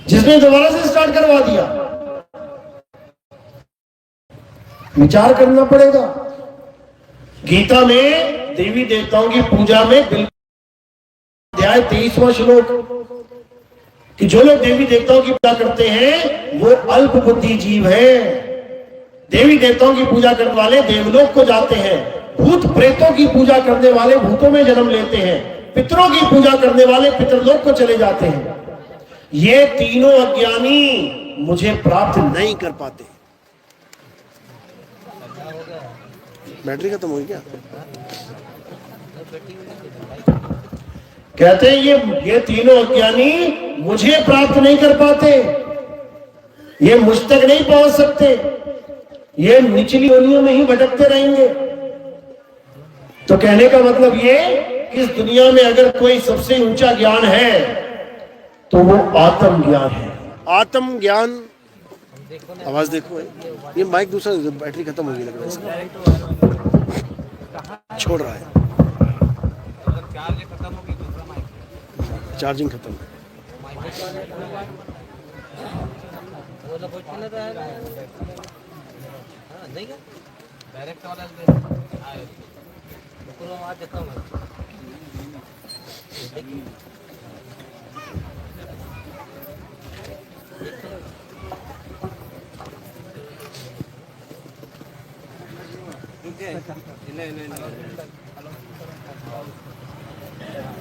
जिसने दोबारा से स्टार्ट करवा दिया। विचार करना पड़ेगा। गीता में देवी देवताओं की पूजा में अध्याय 23वां श्लोक कि जो लोग देवी देवताओं की पूजा करते हैं वो अल्प बुद्धि जीव हैं। देवी देवताओं की पूजा करने वाले देवलोक को जाते हैं, भूत प्रेतों की पूजा करने वाले भूतों में जन्म लेते हैं, पितरों की पूजा करने वाले पितरलोक को चले जाते हैं। ये तीनों अज्ञानी मुझे प्राप्त नहीं कर पाते। बैटरी खत्म हो गई क्या? कहते हैं ये तीनों अज्ञानी मुझे प्राप्त नहीं कर पाते, ये मुझ तक नहीं पहुंच सकते, ये निचली योनियों में ही भटकते रहेंगे। तो कहने का मतलब ये कि इस दुनिया में अगर कोई सबसे ऊंचा ज्ञान है तो वो आत्म ज्ञान है। आत्म ज्ञान। आवाज देखो, ये माइक दूसरा बैटरी खत्म हो गई लग रहा है इसका, छोड़ रहा है, चार्जिंग खत्म।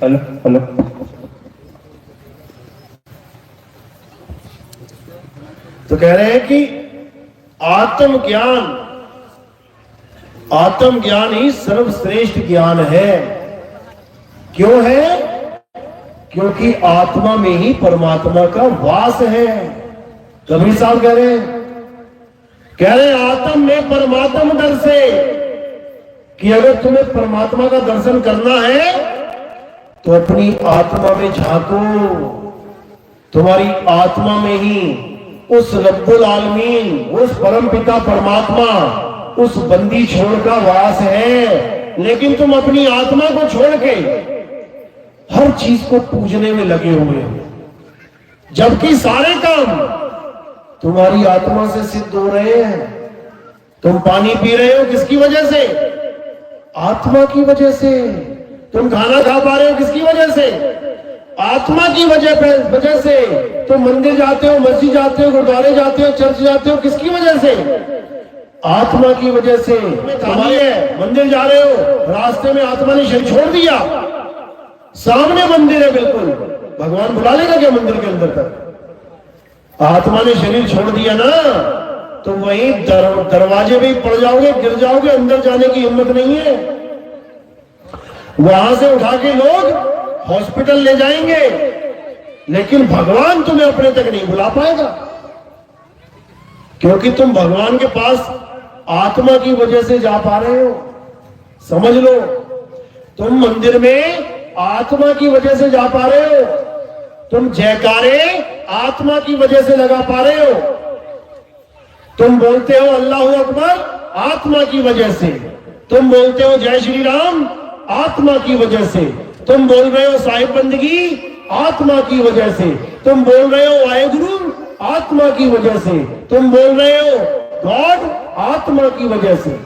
Hello hello. तो कह रहे हैं कि आत्म ज्ञान ही सर्वश्रेष्ठ ज्ञान है। क्यों है? क्योंकि आत्मा में ही परमात्मा का वास है। कबीर साहब कह रहे हैं आत्म में परमात्मा दर से कि अगर तुम्हें परमात्मा का दर्शन करना है तो अपनी आत्मा में झांको। तुम्हारी आत्मा में ही उस रब्बुल आलमीन, उस परम पिता परमात्मा, उस बंदी छोड़ का वास है। लेकिन तुम अपनी आत्मा को छोड़ के हर चीज को पूजने में लगे हुए हो, जबकि सारे काम तुम्हारी आत्मा से सिद्ध हो रहे हैं। तुम पानी पी रहे हो किसकी वजह से? आत्मा की वजह से। तुम खाना खा पा रहे हो किसकी वजह से? आत्मा की वजह से। तुम मंदिर जाते हो, मस्जिद जाते हो, गुरुद्वारे जाते हो, चर्च जाते हो, किसकी वजह से? आत्मा की वजह से। तुम्हारे मंदिर जा रहे हो, रास्ते में आत्मा ने शरीर छोड़ दिया, सामने मंदिर है, बिल्कुल भगवान बुला लेगा क्या मंदिर के अंदर तक? आत्मा ने शरीर छोड़ दिया ना, तो वहीं दरवाजे में पड़ जाओगे, गिर जाओगे, अंदर जाने की हिम्मत नहीं है। वहां से उठा के लोग हॉस्पिटल ले जाएंगे, लेकिन भगवान तुम्हें अपने तक नहीं बुला पाएगा, क्योंकि तुम भगवान के पास आत्मा की वजह से जा पा रहे हो। समझ लो, तुम मंदिर में आत्मा की वजह से जा पा रहे हो, तुम जयकारे आत्मा की वजह से लगा पा रहे हो, तुम बोलते हो अल्लाहू अकबर आत्मा की वजह से, तुम बोलते हो जय श्री राम आत्मा की वजह से, तुम बोल रहे हो साहिब बंदगी आत्मा की वजह से, तुम बोल रहे हो वाहेगुरु आत्मा की वजह से, तुम बोल रहे हो गॉड आत्मा की वजह से।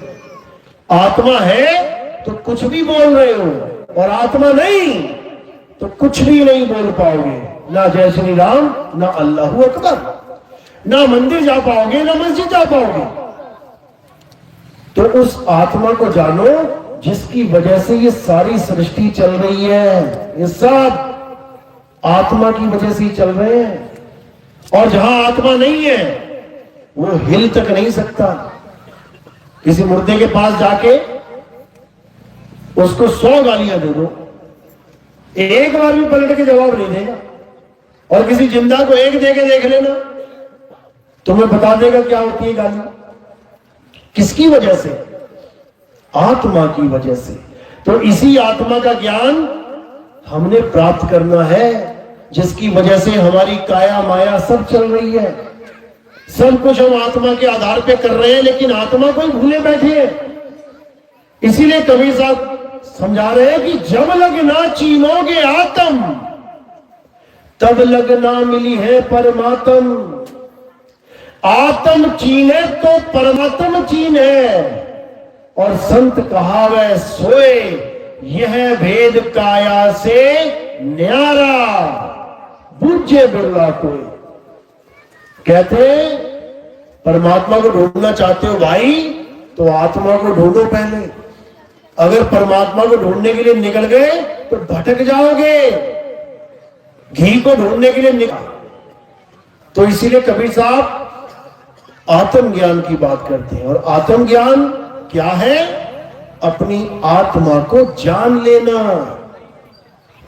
आत्मा है तो कुछ भी बोल रहे हो, और आत्मा नहीं तो कुछ भी नहीं बोल पाओगे। ना जय श्री राम, ना अल्लाहू अकबर, ना मंदिर जा पाओगे, ना मस्जिद जा पाओगे। तो उस आत्मा को जानो जिसकी वजह से ये सारी सृष्टि चल रही है। ये सब आत्मा की वजह से ही चल रहे हैं। और जहां आत्मा नहीं है वो हिल तक नहीं सकता। किसी मुर्दे के पास जाके उसको 100 गालियां दे दो, एक बार भी पलट के जवाब नहीं देगा। और किसी जिंदा को एक दे के देख लेना, तुम्हें बता देगा क्या होती है गाली। किसकी वजह से? आत्मा की वजह से। तो इसी आत्मा का ज्ञान हमने प्राप्त करना है, जिसकी वजह से हमारी काया माया सब चल रही है। सब कुछ हम आत्मा के आधार पे कर रहे हैं, लेकिन आत्मा को ही भूले बैठे हैं। इसीलिए कबीर साहब समझा रहे हैं कि जब लगना चीनोगे आत्म, तब लगना मिली है परमात्म। आत्म चीने तो परमात्म चीने, और संत कहावे सोए, यह भेद काया से न्यारा, बुझे बिरला कोई। कहते परमात्मा को ढूंढना चाहते हो भाई, तो आत्मा को ढूंढो पहले। अगर परमात्मा को ढूंढने के लिए निकल गए तो भटक जाओगे। घी को ढूंढने के लिए निकल, तो इसीलिए कबीर साहब आत्मज्ञान की बात करते हैं। और आत्मज्ञान क्या है? अपनी आत्मा को जान लेना।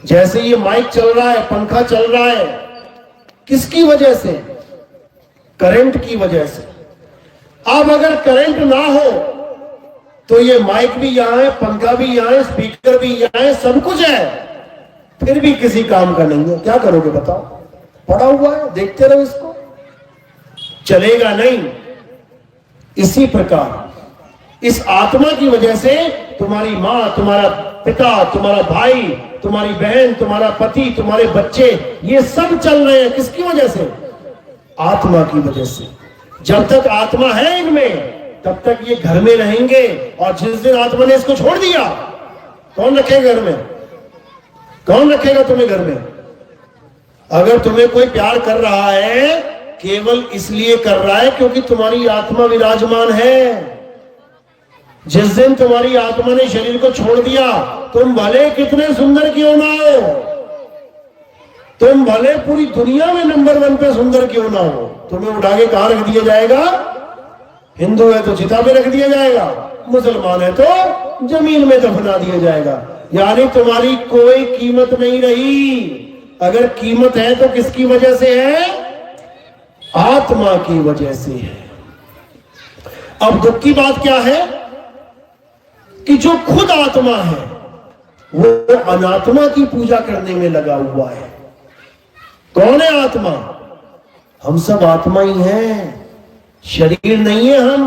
जैसे ये माइक चल रहा है, पंखा चल रहा है, किसकी वजह से? करंट की वजह से। अब अगर करंट ना हो तो ये माइक भी यहां है, पंखा भी यहां है, स्पीकर भी यहां है, सब कुछ है, फिर भी किसी काम का नहीं है। क्या करोगे बताओ? पड़ा हुआ है, देखते रहो इसको, चलेगा नहीं। इसी प्रकार इस आत्मा की वजह से तुम्हारी मां, तुम्हारा पिता, तुम्हारा भाई, तुम्हारी बहन, तुम्हारा पति, तुम्हारे बच्चे, ये सब चल रहे हैं। किसकी वजह से? आत्मा की वजह से। जब तक आत्मा है इनमें, तब तक ये घर में रहेंगे, और जिस दिन आत्मा ने इसको छोड़ दिया, कौन रखेगा घर में? कौन रखेगा तुम्हें घर में? अगर तुम्हें कोई प्यार कर रहा है, केवल इसलिए कर रहा है क्योंकि तुम्हारी आत्मा विराजमान है। जिस दिन तुम्हारी आत्मा ने शरीर को छोड़ दिया, तुम भले कितने सुंदर क्यों ना हो, तुम भले पूरी दुनिया में नंबर 1 पे सुंदर क्यों ना हो, तुम्हें उठा के कहां रख दिया जाएगा? हिंदू है तो चिता पे रख दिया जाएगा, मुसलमान है तो जमीन में दफना दिया जाएगा। यानी तुम्हारी कोई कीमत नहीं रही। अगर कीमत है तो किसकी वजह से है? आत्मा की वजह से है। अब दुख की बात क्या है कि जो खुद आत्मा है वो अनात्मा की पूजा करने में लगा हुआ है। कौन है आत्मा? हम सब आत्मा ही हैं, शरीर नहीं है हम।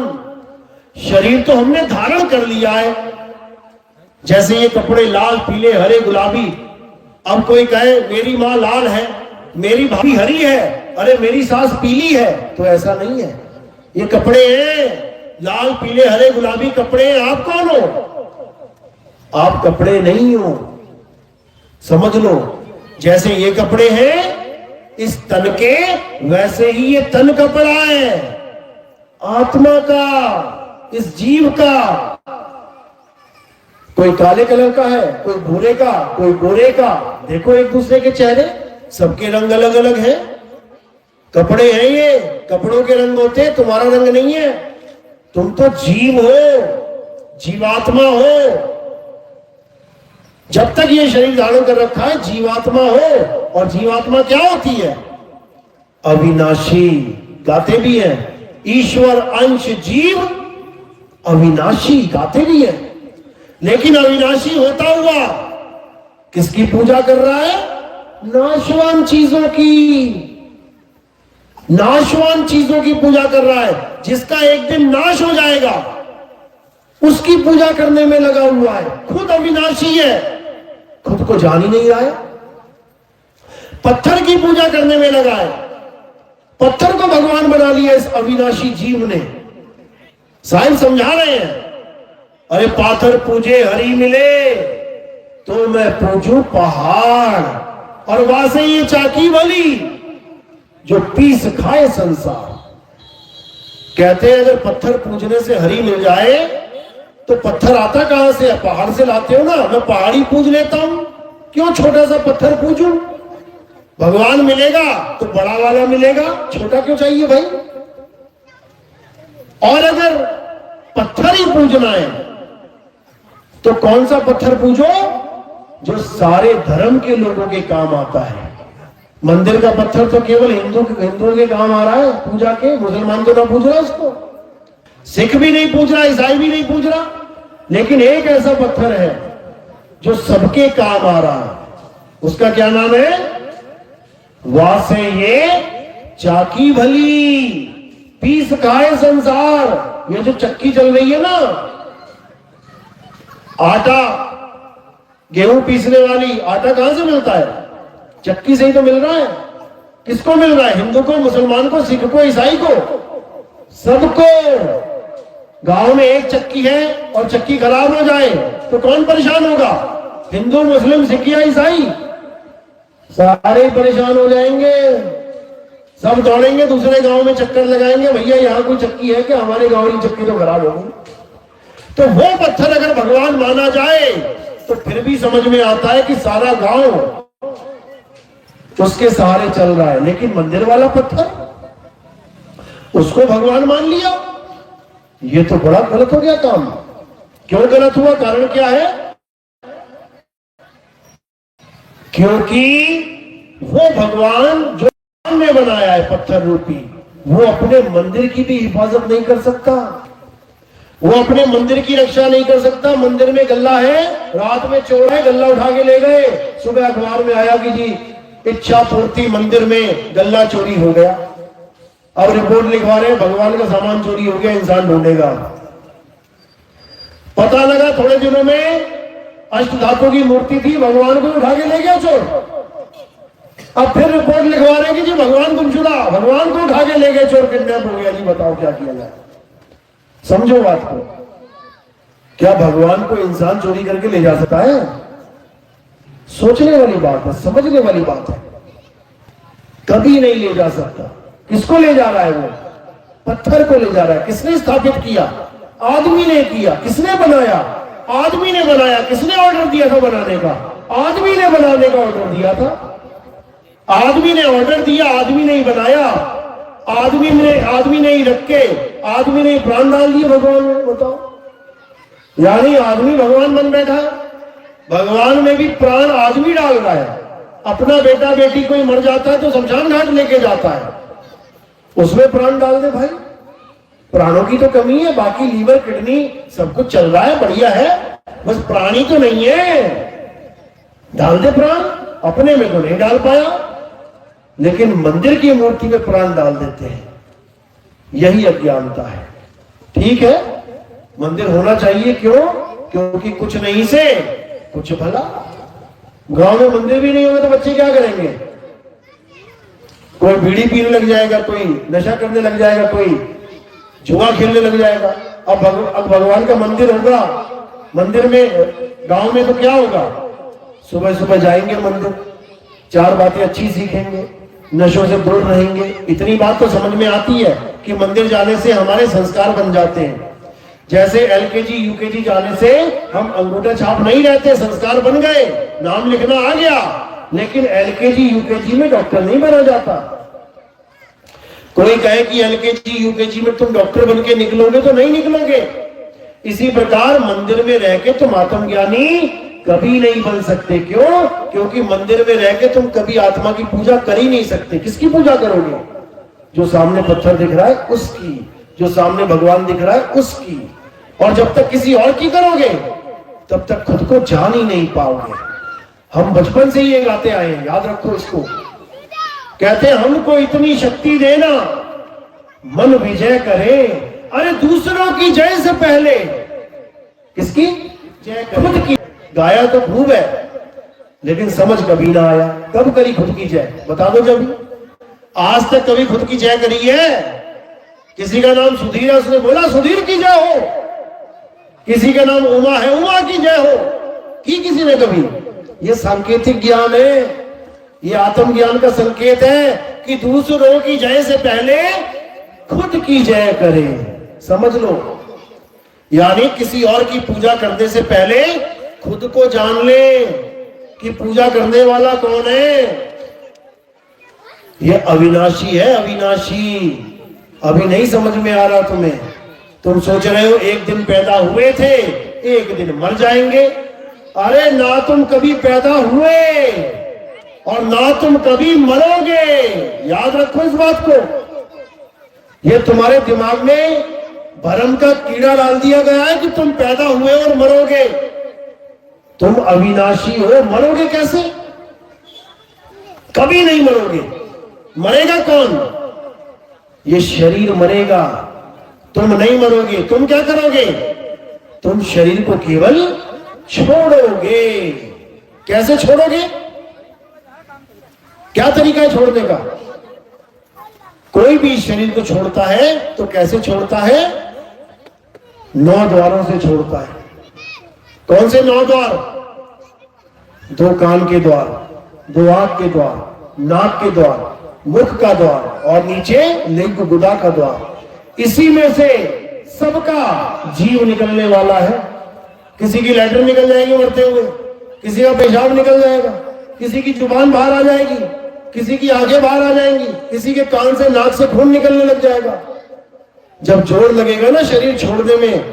शरीर तो हमने धारण कर लिया है। जैसे ये कपड़े लाल, पीले, हरे, गुलाबी। अब कोई कहे मेरी मां लाल है, मेरी भाभी हरी है, अरे मेरी सास पीली है, तो ऐसा नहीं है। ये कपड़े हैं, लाल, पीले, हरे, गुलाबी कपड़े हैं। आप कौन हो? आप कपड़े नहीं हो। समझ लो, जैसे ये कपड़े हैं इस तन के, वैसे ही ये तन कपड़ा है आत्मा का, इस जीव का। कोई काले कलर का है, कोई भूरे का, कोई गोरे का। देखो एक दूसरे के चेहरे, सबके रंग अलग अलग हैं। कपड़े हैं ये, कपड़ों के रंग होते, तुम्हारा रंग नहीं है। तुम तो जीव हो, जीवात्मा हो। जब तक ये शरीर धारण कर रखा है जीवात्मा हो। और जीवात्मा क्या होती है? अविनाशी। गाते भी हैं, ईश्वर अंश जीव अविनाशी, गाते भी हैं। लेकिन अविनाशी होता हुआ किसकी पूजा कर रहा है? नाशवान चीजों की। नाशवान चीजों की पूजा कर रहा है। जिसका एक दिन नाश हो जाएगा उसकी पूजा करने में लगा हुआ है। खुद अविनाशी है, खुद को जान ही नहीं रहा है। पत्थर की पूजा करने में लगा है। पत्थर को भगवान बना लिया इस अविनाशी जीव ने। साहिब समझा रहे हैं, अरे पाथर पूजे हरि मिले तो मैं पूजू पहाड़, और वासे ये चाकी वाली जो पीस खाए संसार। कहते हैं अगर पत्थर पूजने से हरि मिल जाए तो पत्थर आता कहां से है? पहाड़ से लाते हो ना। मैं पहाड़ी पूज लेता हूं, क्यों छोटा सा पत्थर पूजूं? भगवान मिलेगा तो बड़ा वाला मिलेगा, छोटा क्यों चाहिए भाई? और अगर पत्थर ही पूजना है तो कौन सा पत्थर पूजो? जो सारे धर्म के लोगों के काम आता है। मंदिर का पत्थर तो केवल हिंदुओं के काम आ रहा है पूजा के। मुसलमान तो ना पूज रहा उसको, सिख भी नहीं पूज रहा, ईसाई भी नहीं पूज रहा। लेकिन एक ऐसा पत्थर है जो सबके काम आ रहा है, उसका क्या नाम है? वासे ये चाकी भली। पीस खाए संसार। ये जो चक्की चल रही है ना, आटा, गेहूं पीसने वाली, आटा कहां से मिलता है? चक्की से ही तो मिल रहा है। किसको मिल रहा है? हिंदू को, मुसलमान को, सिख को, ईसाई को, सबको। गांव में एक चक्की है और चक्की खराब हो जाए तो कौन परेशान होगा? हिंदू, मुस्लिम, सिख या ईसाई? सारे परेशान हो जाएंगे। सब दौड़ेंगे, दूसरे गांव में चक्कर लगाएंगे, भैया यहां कोई चक्की है क्या? हमारे गांव की चक्की तो खराब होगी। तो वो पत्थर अगर भगवान माना जाए तो फिर भी समझ में आता है कि सारा गांव उसके सहारे चल रहा है। लेकिन मंदिर वाला पत्थर, उसको भगवान मान लिया, ये तो बड़ा गलत हो गया काम। क्यों गलत हुआ? कारण क्या है? क्योंकि वो भगवान जो ने बनाया है पत्थर रूपी, वो अपने मंदिर की भी हिफाजत नहीं कर सकता, वो अपने मंदिर की रक्षा नहीं कर सकता। मंदिर में गल्ला है, रात में चोर है, गल्ला उठा के ले गए, सुबह अखबार में आया कि जी इच्छा पूर्ति मंदिर में गल्ला चोरी हो गया। अब रिपोर्ट लिखवा रहे हैं भगवान का सामान चोरी हो गया, इंसान ढूंढेगा। पता लगा थोड़े दिनों में अष्ट धातु की मूर्ति थी, भगवान को उठा के ले गया चोर। अब फिर रिपोर्ट लिखवा रहे हैं कि जी भगवान गुमशुदा, भगवान को उठा के ले गए चोर, किडनैप हो गया। जी बताओ क्या किया जाए? समझो बात को। क्या भगवान को इंसान चोरी करके ले जा सकता है? सोचने वाली बात है, समझने वाली बात है। कभी नहीं ले जा सकता। किसको ले जा रहा है? वो पत्थर को ले जा रहा है। किसने स्थापित किया? आदमी ने किया। किसने बनाया? आदमी ने बनाया। किसने ऑर्डर दिया था बनाने का? आदमी ने बनाने का ऑर्डर दिया था। आदमी ने ऑर्डर दिया, आदमी ने ही बनाया, आदमी ने ही रख के, आदमी ने ही प्राण डाल दिए भगवान में। बताओ, यानी आदमी भगवान बन बैठा। भगवान में भी प्राण आदमी डाल रहा है। अपना बेटा बेटी कोई मर जाता है तो शमशान घाट लेके जाता है, उसमें प्राण डाल दे भाई। प्राणों की तो कमी है, बाकी लीवर, किडनी सब कुछ चल रहा है, बढ़िया है, बस प्राण ही तो नहीं है। डाल दे प्राण। अपने में तो नहीं डाल पाया, लेकिन मंदिर की मूर्ति में प्राण डाल देते हैं। यही अज्ञानता है। ठीक है, मंदिर होना चाहिए। क्यों? क्योंकि कुछ नहीं से कुछ भला। गांव में मंदिर भी नहीं होगा तो बच्चे क्या करेंगे? कोई बीड़ी पीने लग जाएगा, कोई नशा करने लग जाएगा, कोई जुआ खेलने लग जाएगा। अब भगवान का मंदिर होगा, मंदिर में, गांव में तो क्या होगा? सुबह सुबह जाएंगे मंदिर, चार बातें अच्छी सीखेंगे, नशों से दूर रहेंगे। इतनी बात तो समझ में आती है कि मंदिर जाने से हमारे संस्कार बन जाते हैं। जैसे एलकेजी यूकेजी जाने से हम अंगूठा छाप नहीं रहते, संस्कार बन गए, नाम लिखना आ गया। लेकिन एलकेजी यूकेजी में डॉक्टर नहीं बना जाता। कोई कहे कि एलकेजी यूकेजी में तुम डॉक्टर बन के निकलोगे तो नहीं निकलोगे। इसी प्रकार मंदिर में रह के तुम आत्मज्ञानी कभी नहीं बन सकते। क्यों? क्योंकि मंदिर में रह के तुम कभी आत्मा की पूजा कर ही नहीं सकते। किसकी पूजा करोगे? जो सामने पत्थर दिख रहा है उसकी, जो सामने भगवान दिख रहा है उसकी। और जब तक किसी और की करोगे तब तक खुद को जान ही नहीं पाओगे। हम बचपन से ये गाते आए हैं, याद रखो इसको। कहते हैं हमको इतनी शक्ति देना मन विजय करे। अरे दूसरों की जय से पहले किसकी जय? खुद की। गाया तो खूब है, लेकिन समझ कभी ना आया। कब करी खुद की जय? बता दो जब। आज तक कभी खुद की जय करी है? किसी का नाम सुधीर है, उसने बोला सुधीर की जय हो। किसी का नाम उमा है, उमा की जय हो की किसी ने कभी? ये सांकेतिक ज्ञान है, ये आत्मज्ञान का संकेत है कि दूसरों की जय से पहले खुद की जय करें। समझ लो, यानी किसी और की पूजा करने से पहले खुद को जान ले कि पूजा करने वाला कौन है। यह अविनाशी है, अविनाशी। अभी नहीं समझ में आ रहा तुम्हें? तुम सोच रहे हो एक दिन पैदा हुए थे, एक दिन मर जाएंगे। अरे ना तुम कभी पैदा हुए और ना तुम कभी मरोगे। याद रखो इस बात को। ये तुम्हारे दिमाग में भ्रम का कीड़ा डाल दिया गया है कि तुम पैदा हुए और मरोगे। तुम अविनाशी हो, मरोगे कैसे? कभी नहीं मरोगे। मरेगा कौन? ये शरीर मरेगा, तुम नहीं मरोगे। तुम क्या करोगे? तुम शरीर को केवल छोड़ोगे। कैसे छोड़ोगे? क्या तरीका है छोड़ने का? कोई भी शरीर को छोड़ता है तो कैसे छोड़ता है? 9 द्वारों से छोड़ता है। कौन से 9 द्वार? 2 कान के द्वार, 2 आंख के द्वार, नाक के द्वार, मुख का द्वार और नीचे लिंग गुदा का द्वार। इसी में से सबका जीव निकलने वाला है। किसी की लेटर निकल जाएगी मरते हुए, किसी का पेशाब निकल जाएगा, किसी की जुबान बाहर आ जाएगी, किसी की आंखें बाहर आ जाएंगी, किसी के कान से नाक से खून निकलने लग जाएगा। जब जोर लगेगा ना शरीर छोड़ने में,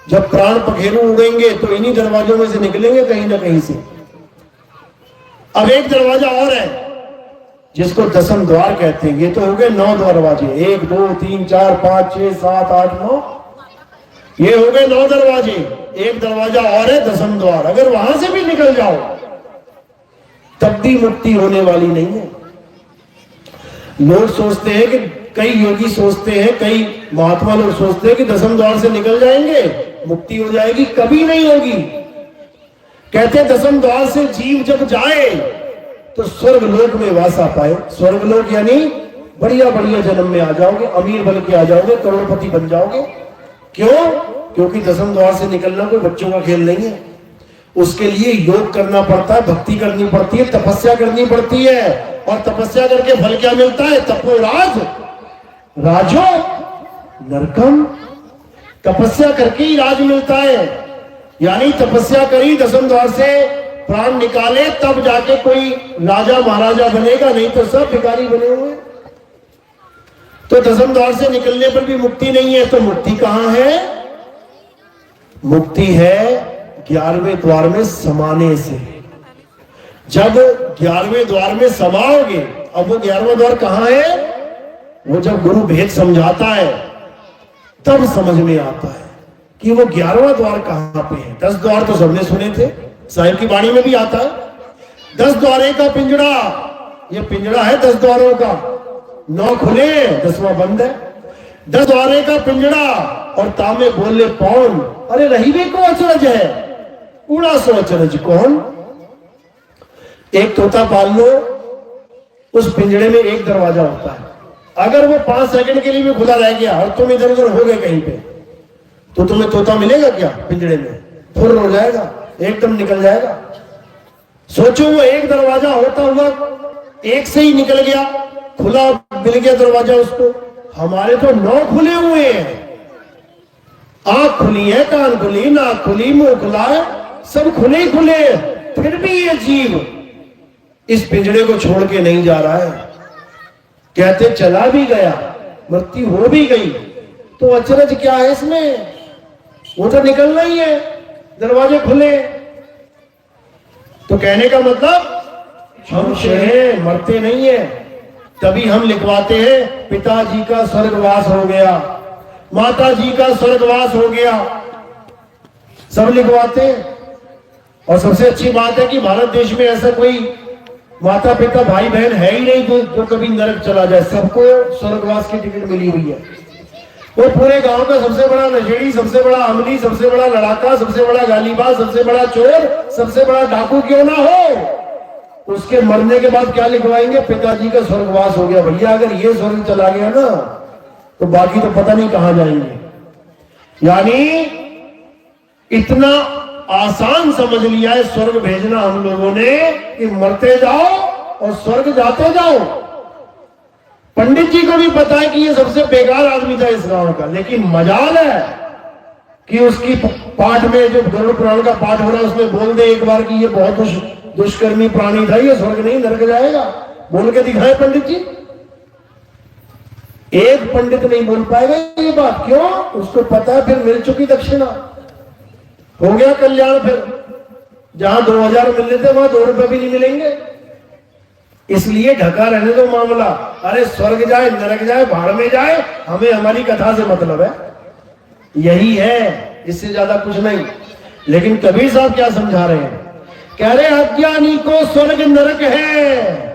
जब प्राण पखेरु उड़ेंगे तो इन्हीं दरवाजों में से निकलेंगे कहीं ना कहीं से। अब एक दरवाजा और है जिसको दसम द्वार कहते हैं। ये तो हो गए 9 दरवाजे, 1 2 3 4 5 6 7 8 9, ये हो गए 9 दरवाजे। एक दरवाजा और है दसम द्वार। अगर वहां से भी निकल जाओ तब भी मुक्ति होने वाली नहीं है। लोग सोचते हैं कि कई योगी सोचते हैं, कई महात्मा लोग सोचते हैं कि दसम द्वार से निकल जाएंगे मुक्ति हो जाएगी। कभी नहीं होगी। कहते हैं दसम द्वार से जीव जब जाए तो स्वर्ग लोक में वास आ पाए। स्वर्ग लोक यानी बढ़िया बढ़िया जन्म में आ जाओगे, अमीर बन के आ जाओगे, करोड़पति बन जाओगे। क्यों? क्योंकि दसम द्वार से निकलना कोई बच्चों का खेल नहीं है। उसके लिए योग करना पड़ता है, भक्ति करनी पड़ती है, तपस्या करनी पड़ती है। और तपस्या करके फल क्या मिलता है? तपोराज राजो नरकम। तपस्या करके ही राज मिलता है। यानी तपस्या करी, दसम द्वार से प्राण निकाले, तब जाके कोई राजा महाराजा बनेगा, नहीं तो सब भिखारी बने हुए। तो दसम द्वार से निकलने पर भी मुक्ति नहीं है। तो मुक्ति कहां है? मुक्ति है 11वें द्वार में समाने से। जब 11वें द्वार में समाओगे, अब वो 11वां द्वार कहां है? वो जब गुरु भेद समझाता है तब समझ में आता है कि वो 11वां द्वार कहां पे है। 10 द्वार तो सबने सुने थे, साहिब की वाणी में भी आता है। 10 द्वारे का पिंजड़ा, ये पिंजड़ा है 10 द्वारों का। 9 खुले, 10वां बंद है। 10 द्वारे का पिंजड़ा और तामे बोले पौन, अरे रही भी को अचरज है, उड़ा सो अचरज कौन। एक तोता पाल लो, उस पिंजड़े में एक दरवाजा होता है। अगर वो 5 सेकंड के लिए भी खुला रह गया और तुम इधर उधर हो गए कहीं पे, तो तुम्हें तोता मिलेगा क्या? पिंजड़े में फुर्र हो जाएगा, एकदम निकल जाएगा। सोचो वो एक दरवाजा होता हुआ एक से ही निकल गया, खुला मिल गया दरवाजा उसको। हमारे तो 9 खुले हुए हैं। आंख खुली है, कान खुली, नाक खुली, मुंह खुला है, सब खुले ही खुले हैं। फिर भी ये जीव इस पिंजड़े को छोड़ के नहीं जा रहा है। कहते चला भी गया, मृत्यु हो भी गई, तो अचरज क्या है इसमें? वो तो निकलना ही है, दरवाजे खुले। तो कहने का मतलब हम हैं, मरते नहीं है। तभी हम लिखवाते हैं पिताजी का स्वर्गवास हो गया, माता जी का स्वर्गवास हो गया, सब लिखवाते हैं। और सबसे अच्छी बात है कि भारत देश में ऐसा कोई माता पिता भाई बहन है ही नहीं जो कभी नरक चला जाए। सबको स्वर्गवास की टिकट मिली हुई है। वो पूरे गांव का सबसे बड़ा नशेड़ी, सबसे बड़ा अमली, सबसे बड़ा लड़ाका, सबसे बड़ा गालीबाज, सबसे बड़ा चोर, सबसे बड़ा डाकू क्यों ना हो, उसके मरने के बाद क्या लिखवाएंगे? पिताजी का स्वर्गवास हो गया। भैया अगर ये स्वर्ग चला गया ना तो बाकी तो पता नहीं कहां जाएंगे। यानी इतना आसान समझ लिया है स्वर्ग भेजना हम लोगों ने कि मरते जाओ और स्वर्ग जाते जाओ। पंडित जी को भी पता है कि ये सबसे बेकार आदमी था इस गांव का, लेकिन मजाल है कि उसकी पाठ में जो गरुड़ पुराण का पाठ हो रहा है उसमें बोल दे एक बार कि ये बहुत दुष्कर्मी प्राणी था, ये स्वर्ग नहीं नरक जाएगा। बोल के दिखाए पंडित जी। एक पंडित नहीं बोल पाएगा ये बात। क्यों? उसको पता है फिर मिल चुकी दक्षिणा, हो गया कल्याण। फिर जहां 2000 मिल रहे थे वहां 2 रुपए भी नहीं मिलेंगे। इसलिए ढका रहने दो मामला। अरे स्वर्ग जाए नरक जाए भाड़ में जाए, हमें हमारी कथा से मतलब है, यही है, इससे ज्यादा कुछ नहीं। लेकिन कबीर साहब क्या समझा रहे हैं? कह रहे अज्ञानी को स्वर्ग नरक है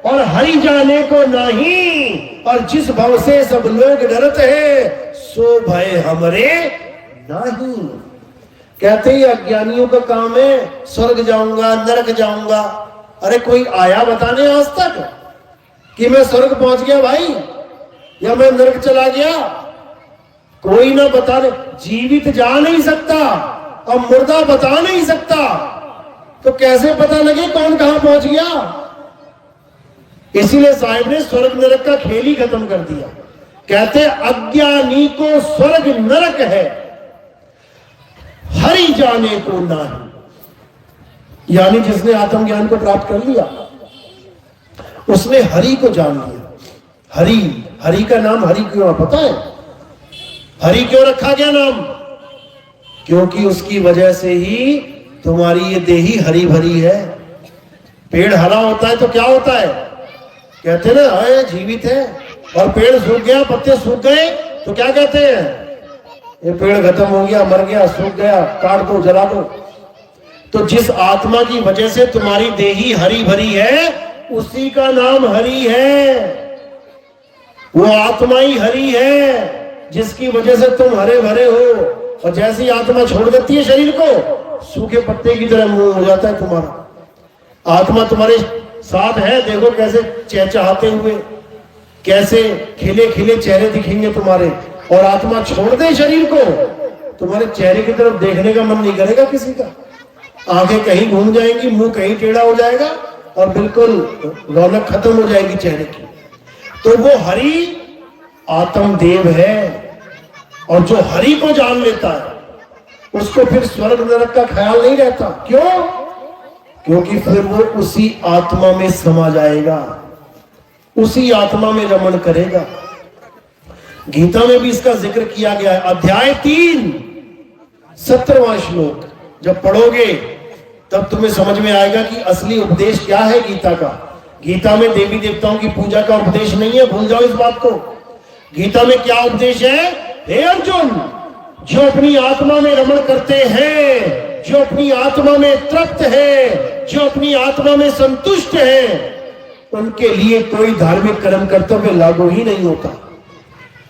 और हरि जाने को नहीं, और जिस भव से सब लोग डरते हैं सो भय हमरे नहीं। कहते ही अज्ञानियों का काम है स्वर्ग जाऊंगा नरक जाऊंगा। अरे कोई आया बताने आज तक कि मैं स्वर्ग पहुंच गया भाई या मैं नरक चला गया? कोई ना बताने। जीवित जा नहीं सकता और मुर्दा बता नहीं सकता, तो कैसे पता लगे कौन कहां पहुंच गया? इसीलिए साहिब ने स्वर्ग नरक का खेल ही खत्म कर दिया। कहते अज्ञानी को स्वर्ग नरक है, हरि जाने को नहीं। यानी जिसने आत्मज्ञान को प्राप्त कर लिया उसने हरि को जान लिया। हरि, हरि का नाम हरि क्यों पता है? हरि क्यों रखा गया नाम? क्योंकि उसकी वजह से ही तुम्हारी ये देही हरी भरी है। पेड़ हरा होता है तो क्या होता है? कहते ना है जीवित है। और पेड़ सूख गया, पत्ते सूख गए तो क्या कहते हैं? ये पेड़ खत्म हो गया, मर गया, सूख गया, काट दो, जला दो। तो जिस आत्मा की वजह से तुम्हारी देही हरी भरी है उसी का नाम हरि है। वो आत्मा ही हरि है जिसकी वजह से तुम हरे भरे हो। और जैसी आत्मा छोड़ देती है शरीर को, सूखे पत्ते की तरह मुंह हो जाता है तुम्हारा। आत्मा तुम्हारे साथ है, देखो कैसे चहचहाते हुए, कैसे खिले खिले चेहरे दिखेंगे तुम्हारे। और आत्मा छोड़ दे शरीर को, तुम्हारे चेहरे की तरफ देखने का मन नहीं करेगा किसी का। आंखें कहीं घूम जाएंगी, मुंह कहीं टेढ़ा हो जाएगा और बिल्कुल रौनक खत्म हो जाएगी चेहरे की। तो वो हरि आत्मदेव है। और जो हरि को जान लेता है उसको फिर स्वर्ग नरक का ख्याल नहीं रहता। क्यों? क्योंकि फिर वो उसी आत्मा में समा जाएगा, उसी आत्मा में रमण करेगा। गीता में भी इसका जिक्र किया गया है। अध्याय 3 17वां श्लोक जब पढ़ोगे तब तुम्हें समझ में आएगा कि असली उपदेश क्या है गीता का। गीता में देवी देवताओं की पूजा का उपदेश नहीं है, भूल जाओ इस बात को। गीता में क्या उपदेश है? हे अर्जुन, जो अपनी आत्मा में रमण करते हैं, जो अपनी आत्मा में तृप्त है, जो अपनी आत्मा में संतुष्ट है, उनके लिए कोई धार्मिक कर्म कर्तव्य लागू ही नहीं होता।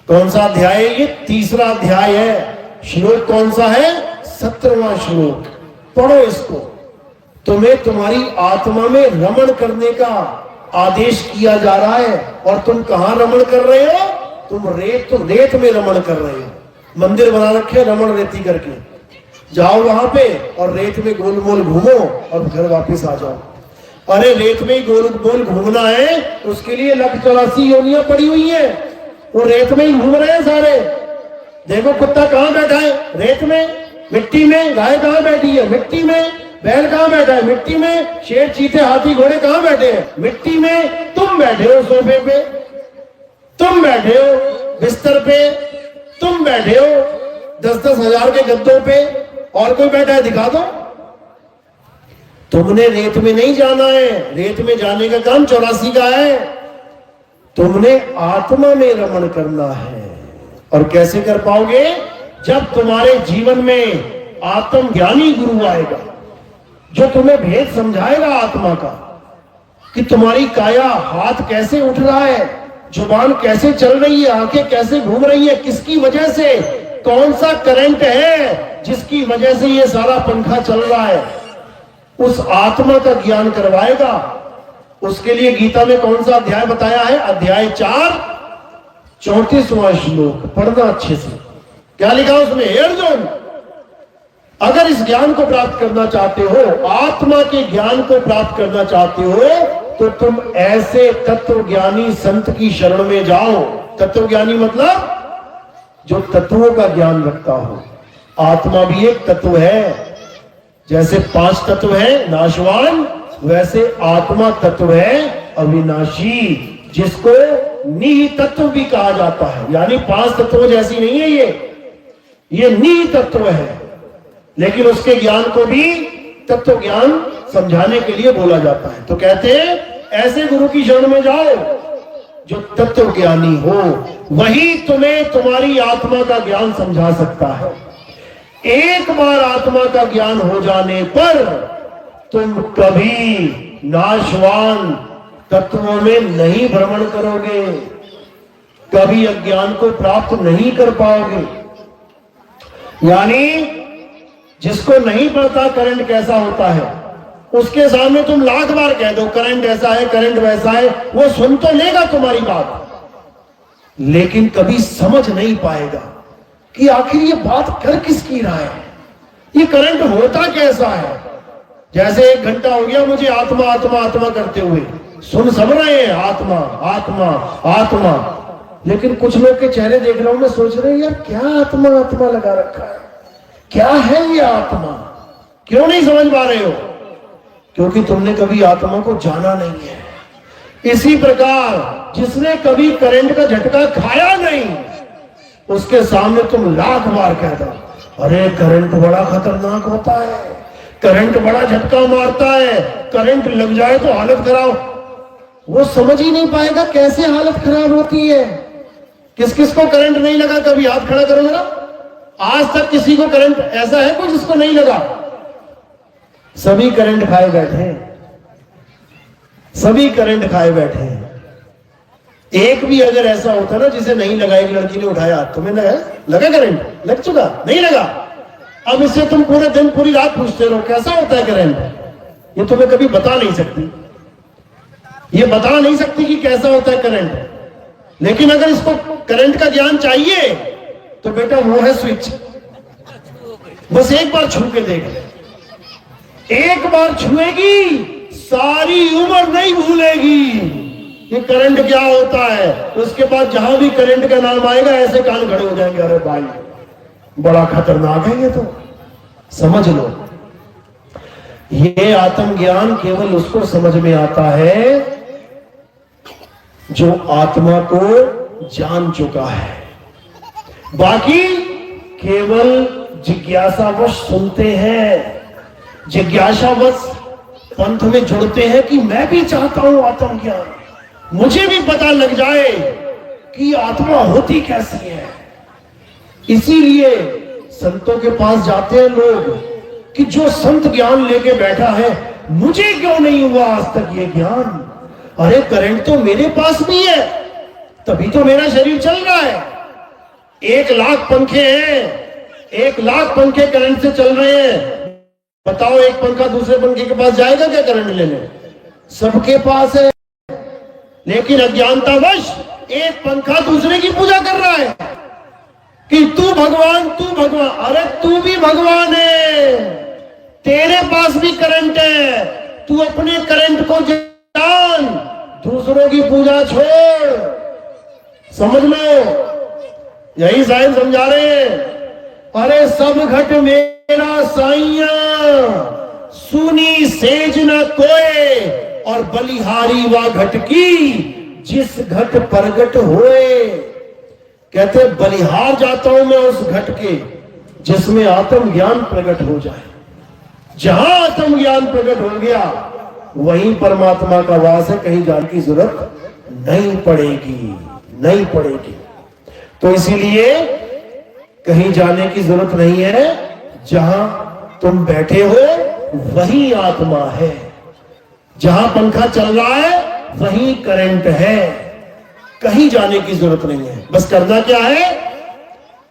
कौन सा अध्याय है ये? 3रा अध्याय है। श्लोक कौन सा है? 17वां श्लोक। पढ़ो इसको। तुम्हें तुम्हारी आत्मा में रमण करने का आदेश किया जा रहा है। और तुम कहां रमण कर रहे हो? तुम रेत में रमण कर रहे हो। मंदिर बना रखे रमण रेती करके, जाओ वहां पे और रेत में गोल मोल घूमो और घर वापस आ जाओ। अरे रेत में ही गोल गोल घूमना है, उसके लिए 184 योनियां पड़ी हुई है। वो रेत में ही घूम रहे हैं सारे। देखो कुत्ता कहां बैठा है? रेत में, मिट्टी में। गाय कहां बैठी है? मिट्टी में। बैल कहां बैठा है? मिट्टी में। शेर चीते हाथी घोड़े कहां बैठे हैं? मिट्टी में। तुम बैठे हो सोफे पे, तुम बैठे हो बिस्तर पे, तुम बैठे हो 10-10 हजार के गद्दों पे। और कोई बैठा है? दिखा दो। तुमने रेत में नहीं जाना है, रेत में जाने का काम 84 का है। तुमने आत्मा में रमण करना है। और कैसे कर पाओगे? जब तुम्हारे जीवन में आत्मज्ञानी गुरु आएगा जो तुम्हें भेद समझाएगा आत्मा का, कि तुम्हारी काया, हाथ कैसे उठ रहा है, जुबान कैसे चल रही है, आंखें कैसे घूम रही है, किसकी वजह से, कौन सा करंट है जिसकी वजह से ये सारा पंखा चल रहा है, उस आत्मा का ज्ञान करवाएगा। उसके लिए गीता में कौन सा अध्याय बताया है? अध्याय 4 34वां श्लोक। पढ़ना अच्छे से। क्या लिखा उसमें? अर्जुन, अगर इस ज्ञान को प्राप्त करना चाहते हो, आत्मा के ज्ञान को प्राप्त करना चाहते हो, तो तुम ऐसे तत्वज्ञानी संत की शरण में जाओ। तत्वज्ञानी मतलब जो तत्वों का ज्ञान रखता हो। आत्मा भी एक तत्व है। जैसे 5 तत्व है नाशवान, वैसे आत्मा तत्व है अविनाशी, जिसको निहि तत्व भी कहा जाता है। यानी 5 तत्वों जैसी नहीं है ये निहि तत्व है। लेकिन उसके ज्ञान को भी तत्व ज्ञान समझाने के लिए बोला जाता है। तो कहते हैं ऐसे गुरु की शरण में जाओ जो तत्व ज्ञानी हो, वही तुम्हें तुम्हारी आत्मा का ज्ञान समझा सकता है। एक बार आत्मा का ज्ञान हो जाने पर तुम कभी नाशवान तत्वों में नहीं भ्रमण करोगे, कभी अज्ञान को प्राप्त नहीं कर पाओगे। यानी जिसको नहीं पता करंट कैसा होता है, उसके सामने तुम लाख बार कह दो करंट ऐसा है, करंट वैसा है, वो सुन तो लेगा तुम्हारी बात, लेकिन कभी समझ नहीं पाएगा कि आखिर ये बात कर किसकी रहा है, ये करंट होता कैसा है। जैसे 1 घंटा हो गया मुझे आत्मा आत्मा आत्मा करते हुए, सुन सब रहे हैं आत्मा आत्मा आत्मा, लेकिन कुछ लोग के चेहरे देख रहा हूं मैं, सोच रहे हैं यार क्या आत्मा आत्मा लगा रखा है, क्या है ये आत्मा, क्यों नहीं समझ पा रहे हो? क्योंकि तुमने कभी आत्मा को जाना नहीं है। इसी प्रकार जिसने कभी करंट का झटका खाया नहीं, उसके सामने तुम लाख बार कह दो अरे करंट बड़ा खतरनाक होता है, करंट बड़ा झटका मारता है, करंट लग जाए तो हालत खराब, वो समझ ही नहीं पाएगा कैसे हालत खराब होती है। किस किस को करंट नहीं लगा? कभी हाथ खड़ा करो मेरा। आज तक किसी को करंट ऐसा है कोई जिसको नहीं लगा? सभी करंट खाए बैठे हैं, सभी करंट खाए बैठे हैं। एक भी अगर ऐसा होता ना जिसे नहीं लगा, एक लड़की ने उठाया हाथ, तुम्हें लगा करंट? लग चुका? नहीं लगा। अब इससे तुम पूरे दिन पूरी रात पूछते रहो कैसा होता है करंट, ये तुम्हें कभी बता नहीं सकती, ये बता नहीं सकती कि कैसा होता है करंट। लेकिन अगर इसको करंट का ज्ञान चाहिए तो बेटा वो है स्विच, बस एक बार छू के देख ले, एक बार छुएगी सारी उम्र नहीं भूलेगी कि करंट क्या होता है। उसके बाद जहां भी करंट का नाम आएगा ऐसे कान खड़े हो जाएंगे, अरे भाई बड़ा खतरनाक है ये तो, समझ लो। ये आत्मज्ञान केवल उसको समझ में आता है जो आत्मा को जान चुका है। बाकी केवल जिज्ञासावश सुनते हैं, जिज्ञासावश पंथ में जुड़ते हैं कि मैं भी चाहता हूं आत्मज्ञान, मुझे भी पता लग जाए कि आत्मा होती कैसी है। इसीलिए संतों के पास जाते हैं लोग कि जो संत ज्ञान लेके बैठा है, मुझे क्यों नहीं हुआ आज तक ये ज्ञान? अरे करंट तो मेरे पास भी है, तभी तो मेरा शरीर चल रहा है। 1 लाख पंखे हैं, 1 लाख पंखे करंट से चल रहे हैं। बताओ एक पंखा दूसरे पंखे के पास जाएगा क्या करंट लेने? सबके पास है, लेकिन अज्ञानतावश एक पंखा दूसरे की पूजा कर रहा है कि तू भगवान तू भगवान। अरे तू भी भगवान है, तेरे पास भी करंट है, तू अपने करंट को जान, दूसरों की पूजा छोड़। समझ लो, यही साईं समझा रहे हैं। अरे सब घट मेरा साइया, सुनी सेज न कोय, और बलिहारी वा घट की जिस घट प्रगट होए। कहते बलिहार जाता हूं मैं उस घट के जिसमें आत्मज्ञान प्रकट हो जाए। जहां आत्मज्ञान प्रकट हो गया वहीं परमात्मा का वास है, कहीं जाने की जरूरत नहीं पड़ेगी, नहीं पड़ेगी। तो इसीलिए कहीं जाने की जरूरत नहीं है, जहां तुम बैठे हो वही आत्मा है, जहां पंखा चल रहा है वही करंट है, कहीं जाने की जरूरत नहीं है। बस करना क्या है?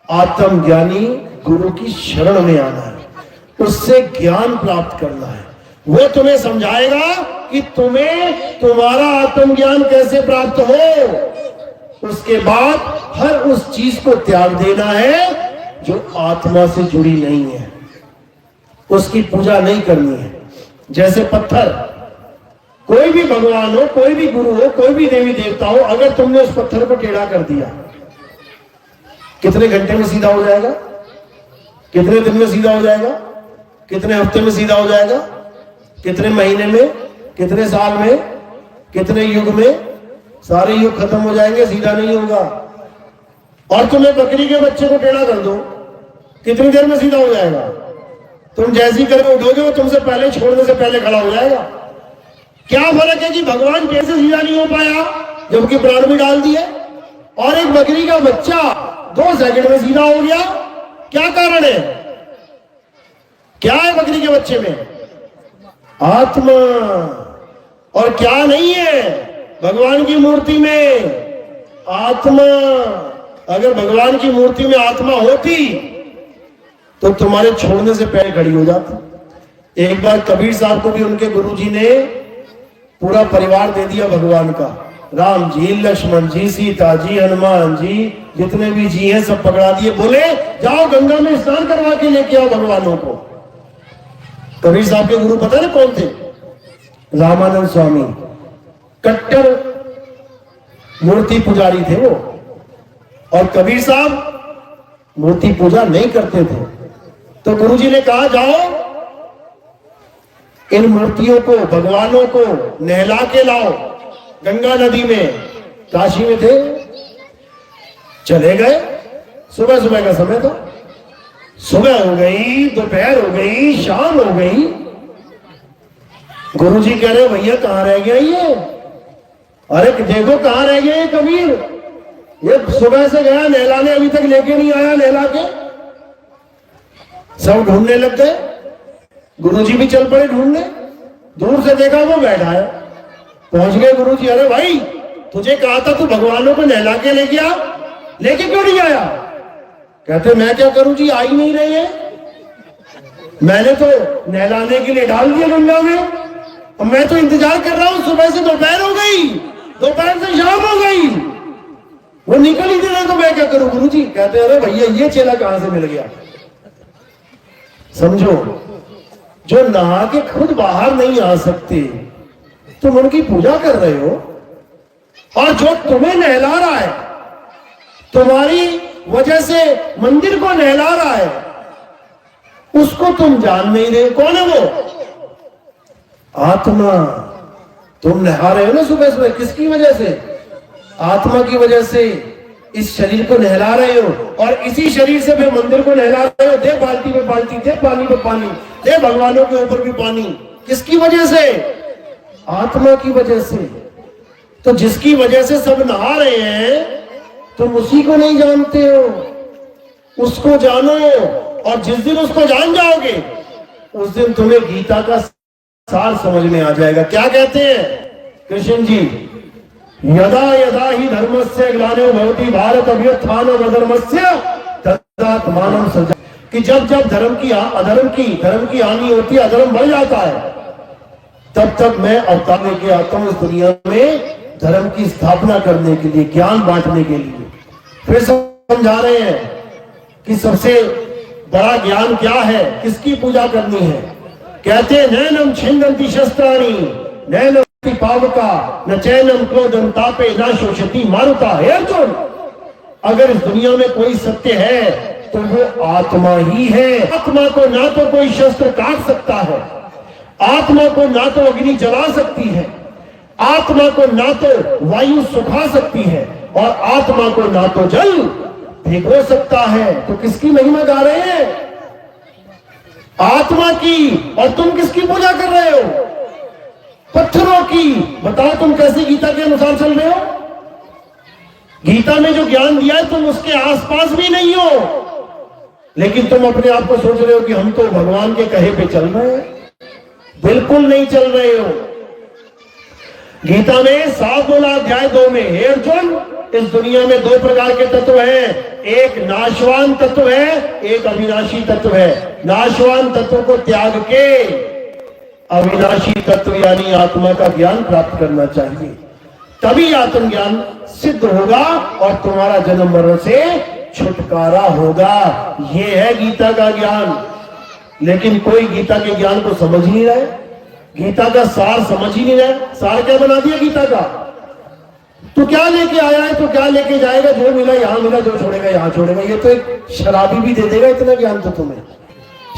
आत्मज्ञानी गुरु की शरण में आना है, उससे ज्ञान प्राप्त करना है। वो तुम्हें समझाएगा कि तुम्हें तुम्हारा आत्मज्ञान कैसे प्राप्त हो। उसके बाद हर उस चीज को त्याग देना है जो आत्मा से जुड़ी नहीं है, उसकी पूजा नहीं करनी है। जैसे पत्थर, कोई भी भगवान हो, कोई भी गुरु हो, कोई भी देवी देवता हो, अगर तुमने उस पत्थर को टेढ़ा कर दिया, कितने घंटे में सीधा हो जाएगा? कितने दिन में सीधा हो जाएगा? कितने हफ्ते में सीधा हो जाएगा? कितने महीने में? कितने साल में? कितने युग में? सारे युग खत्म हो जाएंगे, सीधा नहीं होगा। और तुम्हें बकरी के बच्चे को टेढ़ा कर दो, कितनी देर में सीधा हो जाएगा? तुम जैसी करके उठोगे वो तुमसे पहले, छोड़ने से पहले खड़ा हो जाएगा। क्या फर्क है कि भगवान कैसे सीधा नहीं हो पाया जबकि प्राण भी डाल दिया, और एक बकरी का बच्चा 2 सेकंड में सीधा हो गया? क्या कारण है? क्या है बकरी के बच्चे में? आत्मा। और क्या नहीं है भगवान की मूर्ति में? आत्मा। अगर भगवान की मूर्ति में आत्मा होती तो तुम्हारे छोड़ने से पहले खड़ी हो जाती। एक बार कबीर साहब को भी उनके गुरुजी ने पूरा परिवार दे दिया भगवान का। राम जी, लक्ष्मण जी, सीता जी, हनुमान जी, जितने भी जी हैं सब पकड़ा दिए। बोले जाओ गंगा में स्नान करवा के लेके आओ भगवानों को। कबीर साहब के गुरु पता ना कौन थे? रामानंद स्वामी। कट्टर मूर्ति पुजारी थे वो। और कबीर साहब मूर्ति पूजा नहीं करते थे। तो गुरुजी ने कहा जाओ इन मूर्तियों को, भगवानों को नहला के लाओ गंगा नदी में। काशी में थे, चले गए। सुबह सुबह का समय था। सुबह हो गई, दोपहर हो गई, शाम हो गई। गुरुजी कह रहे भैया कहां रह गया ये? अरे देखो कहां रह गया ये कबीर, ये सुबह से गया नहलाने, अभी तक लेके नहीं आया नहला के। सब ढूंढने लग गए। गुरुजी भी चल पड़े ढूंढने। दूर से देखा वो बैठा है। पहुंच गए गुरुजी। अरे भाई तुझे कहा था तू भगवानों को नहला के लेके आ, लेके क्यों नहीं आया? कहते मैं क्या करूं जी, आ ही नहीं रही है। मैंने तो नहलाने के लिए डाल दिया गंगा में, और मैं तो इंतजार कर रहा हूं। सुबह से दोपहर हो गई, दोपहर से शाम हो गई, वो निकल ही नहीं रहा, तो मैं क्या करूं गुरुजी? कहते अरे भैया ये चेला कहां से मिल गया? समझो, जो नहा के खुद बाहर नहीं आ सकते तुम उनकी पूजा कर रहे हो, और जो तुम्हें नहला रहा है, तुम्हारी वजह से मंदिर को नहला रहा है, उसको तुम जान नहीं रहे। कौन है वो? आत्मा। तुम नहा रहे हो ना सुबह सुबह, किसकी वजह से? आत्मा की वजह से इस शरीर को नहला रहे हो, और इसी शरीर से फिर मंदिर को नहला रहे हो। दे बाल्टी में बाल्टी, दे पानी में पानी, दे भगवानों के ऊपर भी पानी। किसकी वजह से? आत्मा की वजह से। तो जिसकी वजह से सब नहा रहे हैं तुम उसी को नहीं जानते हो, उसको जानो। और जिस दिन उसको जान जाओगे उस दिन तुम्हें गीता का सार समझ में आ जाएगा। क्या कहते हैं कृष्ण जी? यदा यदा ही धर्मस्य ग्लानिर्भवति भवति भारत अभ्युत्थानम् अधर्मस्य तदात्मानं सृजा। कि जब जब धर्म की हानि होती है, अधर्म बढ़ जाता है, तब तक मैं अवतार लेके आता हूं इस दुनिया में धर्म की स्थापना करने के लिए, ज्ञान बांटने के लिए। फिर समझा रहे हैं कि सबसे बड़ा ज्ञान क्या है, किसकी पूजा करनी है। कहते हैं नैनम छिन्दन्ति शस्त्राणि नैनम पावका न चैनम क्रोधम तापे न शोषति मारुता। हे अर्जुन, अगर इस दुनिया में कोई सत्य है तो वो आत्मा ही है। आत्मा को ना तो कोई शस्त्र काट सकता है, आत्मा को ना तो अग्नि जला सकती है, आत्मा को ना तो वायु सुखा सकती है, और आत्मा को ना तो जल भिगो सकता है। तो किसकी महिमा गा रहे हैं? आत्मा की। और तुम किसकी पूजा कर रहे हो? पत्थरों की। बताओ तुम कैसे गीता के अनुसार चल रहे हो? गीता में जो ज्ञान दिया है तुम उसके आसपास भी नहीं हो, लेकिन तुम अपने आप को सोच रहे हो कि हम तो भगवान के कहे पे चल रहे हैं। बिल्कुल नहीं चल रहे हो। गीता में 7 बोला अध्याय 2 में, हे अर्जुन, इस दुनिया में 2 प्रकार के तत्व हैं। एक नाशवान तत्व है, एक अविनाशी तत्व है। नाशवान तत्व को त्याग के अविनाशी तत्व यानी आत्मा का ज्ञान प्राप्त करना चाहिए, तभी आत्मज्ञान सिद्ध होगा और तुम्हारा जन्म मरण से छुटकारा होगा। यह है गीता का ज्ञान। लेकिन कोई गीता के ज्ञान को समझ नहीं रहा है, गीता का सार समझ ही नहीं रहा है। सार क्या बना दिया गीता का? तो क्या लेके आया है तो क्या लेके जाएगा? जो मिला यहां मिला, जो छोड़ेगा यहां छोड़ेगा। ये तो एक शराबी भी दे देगा इतना ज्ञान तो तुम्हें।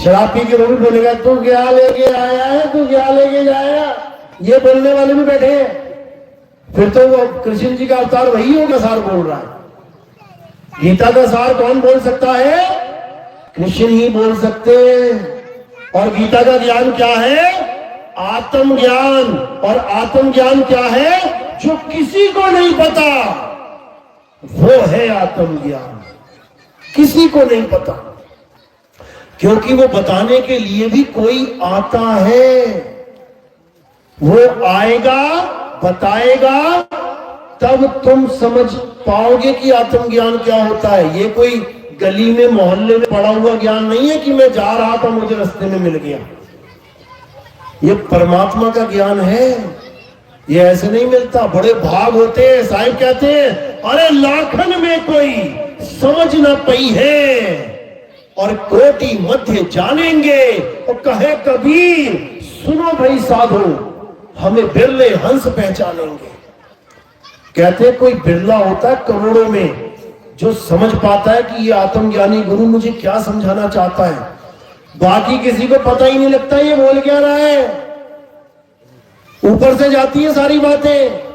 शराब पी के वो भी बोलेगा तू क्या लेके आया है, तू क्या लेके जाएगा। ये बोलने वाले भी बैठे हैं। फिर तो वो कृष्ण जी का अवतार वही होगा, सार बोल रहा है। गीता का सार कौन बोल सकता है? कृष्ण ही बोल सकते हैं। और गीता का ज्ञान क्या है? आत्मज्ञान। और आत्मज्ञान क्या है? जो किसी को नहीं पता वो है आत्मज्ञान। किसी को नहीं पता, क्योंकि वो बताने के लिए भी कोई आता है। वो आएगा, बताएगा, तब तुम समझ पाओगे कि आत्मज्ञान क्या होता है। ये कोई गली में मोहल्ले में पड़ा हुआ ज्ञान नहीं है कि मैं जा रहा था मुझे रास्ते में मिल गया। ये परमात्मा का ज्ञान है। ये ऐसे नहीं मिलता। बड़े भाग होते हैं। साहिब कहते हैं, अरे लाखन में कोई समझ ना पई है और कोटि मध्य जानेंगे। और कहे कबीर, सुनो भाई साधो, हमें बिरले हंस पहचानेंगे। कहते हैं कोई बिरला होता है करोड़ों में जो समझ पाता है कि ये आत्मज्ञानी गुरु मुझे क्या समझाना चाहता है। बाकी किसी को पता ही नहीं लगता ये बोल क्या रहा है। ऊपर से जाती है सारी बातें।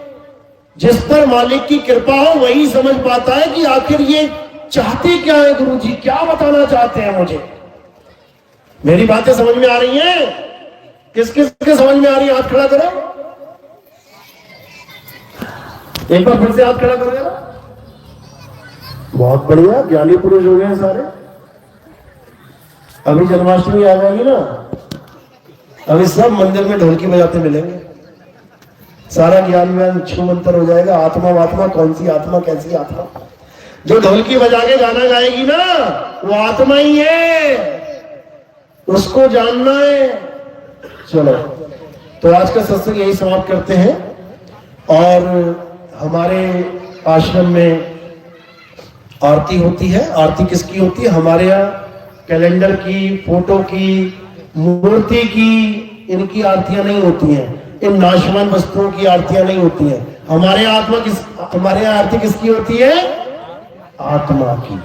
जिस पर मालिक की कृपा हो वही समझ पाता है कि आखिर ये चाहते क्या है गुरु जी, क्या बताना चाहते हैं मुझे। मेरी बातें समझ में आ रही हैं? किस किस के समझ में आ रही है? हाथ खड़ा करो। एक बार फिर से हाथ खड़ा करो। बहुत बढ़िया, ज्ञानी पुरुष हो गए सारे। अभी जन्माष्टमी आ जाएगी ना, अभी सब मंदिर में ढोलकी बजाते मिलेंगे। सारा ज्ञान व्यान छू मंत्र हो जाएगा। आत्मा वात्मा, कौन सी आत्मा, कैसी आत्मा। जो ढोलकी बजा के गाना गाएगी ना, वो आत्मा ही है, उसको जानना है। चलो, तो आज का सत्संग यही समाप्त करते हैं। और हमारे आश्रम में आरती होती है। आरती किसकी होती है? हमारे यहाँ कैलेंडर की, फोटो की, मूर्ति की, इनकी आरतियां नहीं होती हैं। इन नाशवान वस्तुओं की आरतियां नहीं होती हैं। हमारे हमारे यहाँ आरती किसकी होती है? आत्मा की।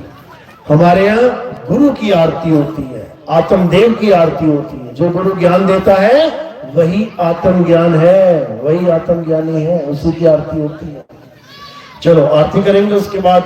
हमारे यहाँ गुरु की आरती होती है, आत्मदेव की आरती होती है। जो गुरु ज्ञान देता है वही आत्म ज्ञान है, वही आत्मज्ञानी है, उसी की आरती होती है। चलो आरती करेंगे, उसके बाद